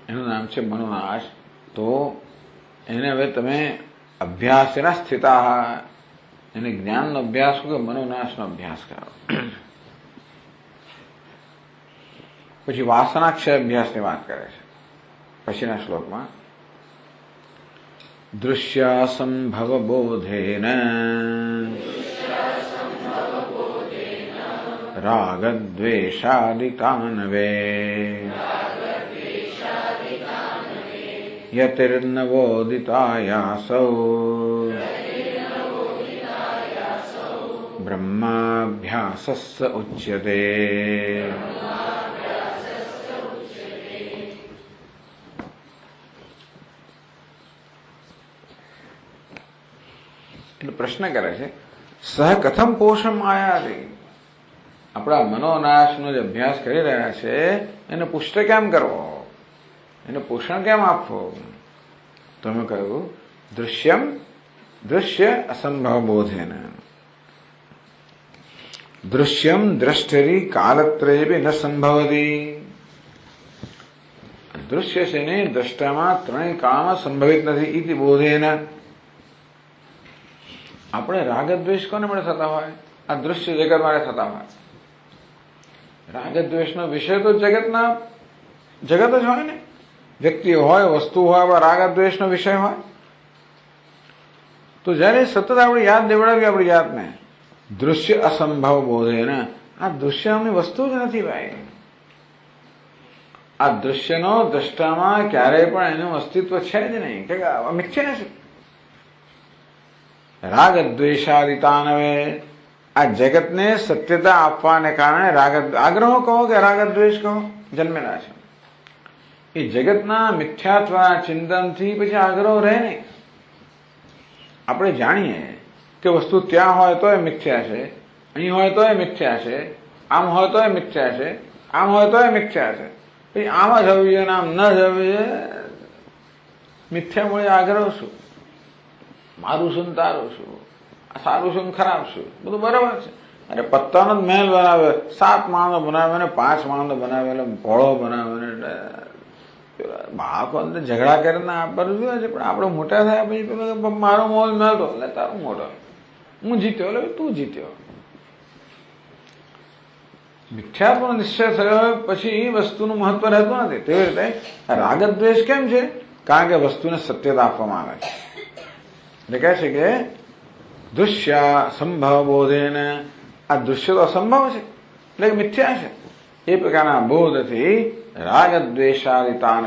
એનું નામ છે મનોનાશ. તો એને હવે તમે અભ્યાસના સ્થિતા, એને જ્ઞાનનો અભ્યાસ કરો કે મનોનાશનો અભ્યાસ કરો. પછી વાસનાક્ષય અભ્યાસની વાત કરે છે પછીના શ્લોકમાં. દૃશ્ય સંભવ બોધેન રાગદ્વેષાદિતાનવે યતિર્નવોદિતાયાસૌ બ્રહ્માભ્યાસસ્સ ઉચ્યતે. એટલે પ્રશ્ન કરે છે સહ કથમ પોષમ આયાતિ. આપણા મનોનાશનો જે અભ્યાસ કરી રહ્યા છે એને પુષ્ટ કેમ કરવો, એને પોષણ કેમ આપવું? તો અમે કહ્યું દૃશ્ય અસંભવ બોધેન. દૃશ્યમ દ્રષ્ટરી કાલત્રયે ન સંભવતી. દૃશ્ય છે ને દ્રષ્ટામાં ત્રણેય કાળમાં સંભવિત નથી. ઇતિ બોધેન. આપણે રાગદ્વેષ કોને મળે થતા હોય? આ દૃશ્ય જગત માટે થતા હોય. રાગદ્વેષનો વિષય તો જગત જ હોય ને. વ્યક્તિ હોય, વસ્તુ હોય, રાગદ્વેષનો વિષય હોય. તો જયારે સતત આપણે યાદ દેવડાવી આપણી જાતને દૃશ્ય અસંભવ બોધે ને, આ દૃશ્યની વસ્તુ જ નથી ભાઈ. આ દૃશ્યનો દ્રષ્ટામાં ક્યારેય પણ એનું અસ્તિત્વ છે જ નહીં, કે મિથ્યા છે. રાગદ્વેષાદિતાનવે, આ જગતને સત્યતા આપવાને કારણે આગ્રહો કહો કે રાગદ્વેષ કહો જન્મેલા છે. એ જગતના મિથ્યાત્વના ચિંતનથી પછી આગ્રહ રહે નહીં. આપણે જાણીએ કે વસ્તુ ત્યાં હોય તો એ મિથ્યા છે, અહીં હોય તો એ મિથ્યા છે, આમ હોય તો એ મિથ્યા છે, આમ હોય તો એ મિથ્યા છે. પછી આમ જ હોવી જોઈએ આમ ન જ હોવી જોઈએ. મિથ્યા મળે આગ્રહ શું? મારું શું તારું શું, સારું શું ખરાબ શું, બધું બરાબર છે. અરે પત્તાનો જ મહેલ બનાવે, 7 માળનો બનાવે ને 5 માળનો બનાવે ને ભોળો બનાવે ને બાળકો અંદર ઝઘડા કરીને આપવાનું જોઈએ છે. પણ આપણે મોટા થયા પછી પેલો મારો મોલ મળતો એટલે તારો મોટો, હું જીત્યો એટલે તું જીત્યો. મિથ્યાત્વ નિશ્ચય થયો પછી વસ્તુનું મહત્વ રહેતું નથી. તેવી રીતે રાગદ્વેષ કેમ છે? કારણ કે વસ્તુને સત્યતા આપવામાં આવે છે. એટલે કહે છે કે દૃશ્ય સંભવ બોધેને, આ દૃશ્ય તો અસંભવ છે એટલે કે મિથ્યા છે. એ પ્રકારના બોધથી રાગદ્વેષાદિતાન,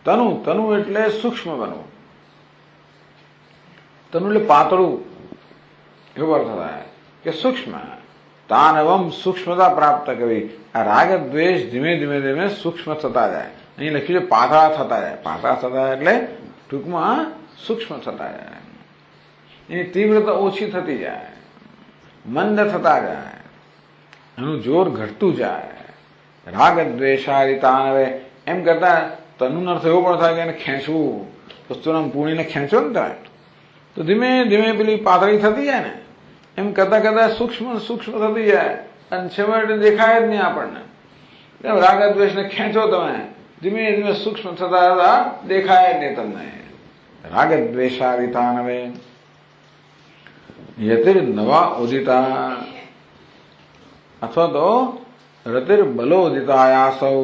તનુ એટલે સૂક્ષ્મ બનવું, તનુ એટલે પાતળું એવો અર્થ થાય કે સૂક્ષ્મ, તાનવમ સૂક્ષ્મતા પ્રાપ્ત કરવી. આ રાગદ્વેષ ધીમે ધીમે ધીમે સૂક્ષ્મ થતા જાય. અહીં લખ્યું છે પાતળા થતા જાય. પાતળા થતા જાય એટલે ટૂંકમાં સૂક્ષ્મ થતા જાય, એની તીવ્રતા ઓછી થતી જાય, મંદ થતા જાય, એનું જોર ઘટતું જાય. રાગદ્વેષાદિતાન, હવે એમ કરતા તનુનો અર્થ એવો પણ થાય કે એને ખેંચવું, વસ્તુના પૂણીને ખેંચો ને થાય તો ધીમે ધીમે પેલી પાતળી થતી જાય ને, એમ કરતા કરતા સૂક્ષ્મ સૂક્ષ્મ થતી જાય અને છેવટે દેખાય જ નહીં આપણને. રાગદ્વેષને ખેંચો તમે, ધીમે ધીમે સૂક્ષ્મ થતા થતા દેખાય જ નહીં તમને. રાગદ્વેષાદિતાન, હવે યતિર નવા ઉદિતા અથવા તો રતિર બલોદિતાયાસૌ,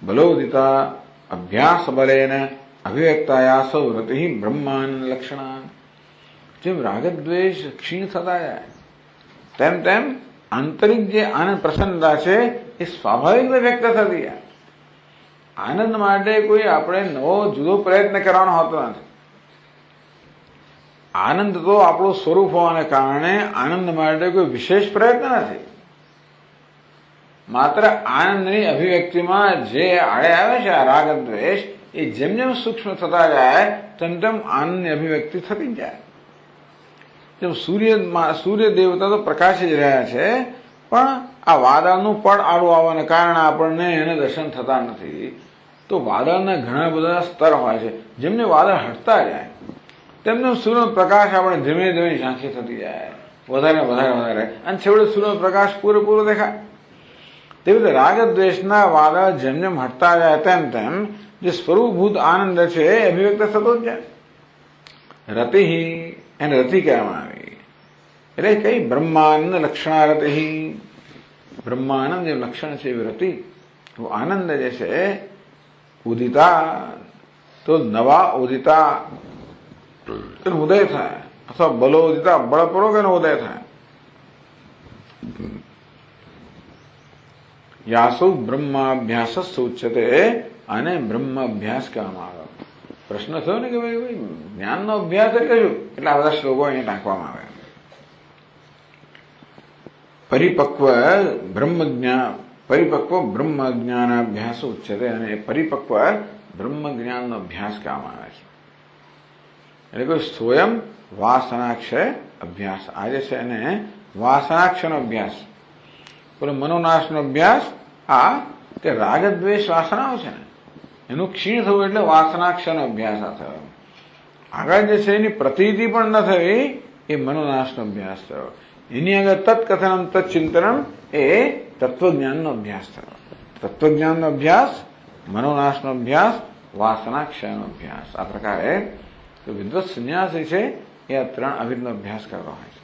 બલોદિતા અભ્યાસ બલેન અભિવ્યક્તાયાસૌ રતિ બ્રહ્માન લક્ષણા. જેમ રાગદ્વેષ ક્ષીણ થતા જાય તેમ તેમ આંતરિક જે આનંદ પ્રસન્નતા છે એ સ્વાભાવિક વ્યક્ત થતી જાય. આનંદ માટે કોઈ આપણે નવો જુદો પ્રયત્ન કરવાનો હોતો નથી. આનંદ તો આપણું સ્વરૂપ હોવાને કારણે આનંદ માટે કોઈ વિશેષ પ્રયત્ન નથી. માત્ર આનંદની અભિવ્યક્તિમાં જે આડે આવે છે આ રાગદ્વેષ, એ જેમ જેમ સૂક્ષ્મ થતા જાય તેમ તેમ આનંદની અભિવ્યક્તિ થતી જાય. જેમ સૂર્ય દેવતા તો પ્રકાશી જ રહ્યા છે, પણ આ વાદળનું પડ આડું આવવાને કારણે આપણને એને દર્શન થતા નથી. તો વાદળના ઘણા બધા સ્તર હોય છે. જેમને વાદળ હટતા જાય તેમને સૂર્યનો પ્રકાશ આપણે ધીમે ધીમે ઝાંખી થતી જાય, વધારે વધારે વધારે, અને છેવટે સૂર્યનો પ્રકાશ પૂરેપૂરો દેખાય. તેવી રીતે રાગદ્વેષના વાદળ જેમ જેમ હટતા જાય તેમ તેમ જે સ્વરૂપભૂત આનંદ છે એ અભિવ્યક્ત થતો જ જાય. રતિ, એને રતિ કહેવામાં આવી. એટલે કઈ બ્રહ્માનંદ લક્ષણા રતિ, બ્રહ્માનંદ જે લક્ષણ છે એવી રતિ, આનંદ જે છે. ઉદિતા તો નવા ઉદિતા એનો ઉદય થાય, અથવા બલોદિતા બળપૂર્વક એનો ઉદય થાય. યાસુ બ્રહ્માભ્યાસ ઉચ્યતે, અને બ્રહ્મ અભ્યાસ કહેવામાં આવે. પ્રશ્ન થયો ને કે ભાઈ જ્ઞાનનો અભ્યાસ એટલે શું? એટલે આ બધા શ્લોકો અહીંયા ટાંકવામાં આવે. પરિપક્વ બ્રહ્મ જ્ઞાનાભ્યાસ ઉચ્યતે, અને પરિપક્વ બ્રહ્મ જ્ઞાનનો અભ્યાસ કહેવામાં આવે છે. એટલે કોઈ સ્વયં વાસનાક્ષય અભ્યાસ, આજે છે એને વાસનાક્ષનો અભ્યાસ. પેલો મનોનાશનો અભ્યાસ આ તે રાગદ્વેષ વાસનાઓ છે ને એનું ક્ષીણ થવું એટલે વાસનાક્ષનો અભ્યાસ આ થયો. આગળ જે છે એની પ્રતીતિ પણ ન થવી એ મનોનાશનો અભ્યાસ થયો. એની આગળ તત્કથનમ તત્ચિંતનમ એ તત્વજ્ઞાનનો અભ્યાસ થયો. તત્વજ્ઞાનનો અભ્યાસ, મનોનાશનો અભ્યાસ, વાસનાક્ષયનો અભ્યાસ. આ પ્રકારે વિદ્વત સંન્યાસી છે એ આ ત્રણ અવિધનો અભ્યાસ કરવો હોય છે.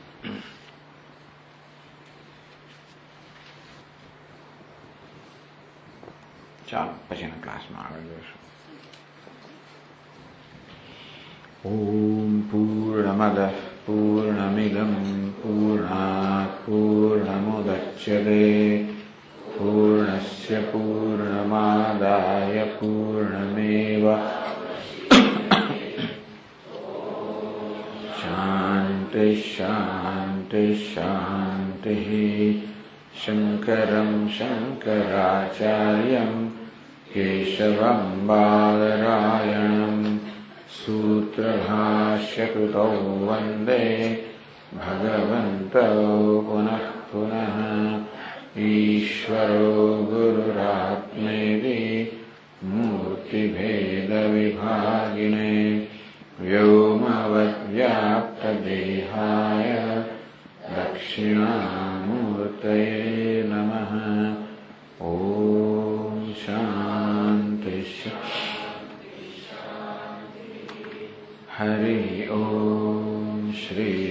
ચાલો પછીના ક્લાસમાં આગળ જોઈશું. ઓમ પૂર્ણમદ પૂર્ણમિદમ પૂર્ણાત પૂર્ણમુદચ્યતે પૂર્ણસ્ય પૂર્ણમાદાય પૂર્ણમેવ શાંતિ શાંતિ શાંતિ. શંકરં શંકરાચાર્યં કેશવં બાદરાયણં સૂત્રભાષ્યકૃતૌ વંદે ભગવन्तौ પુનઃ પુનઃ. ઈશ્વરો ગુરુરાત્મેતિ મૂર્તિભેદવિભાગિને વ્યોમવદ્વ્યાપ્તદેહાય દક્ષિણામૂર્તये નમઃ. ઓમ શાંતિ શાંતિ. હરિ ઓમ. શ્રી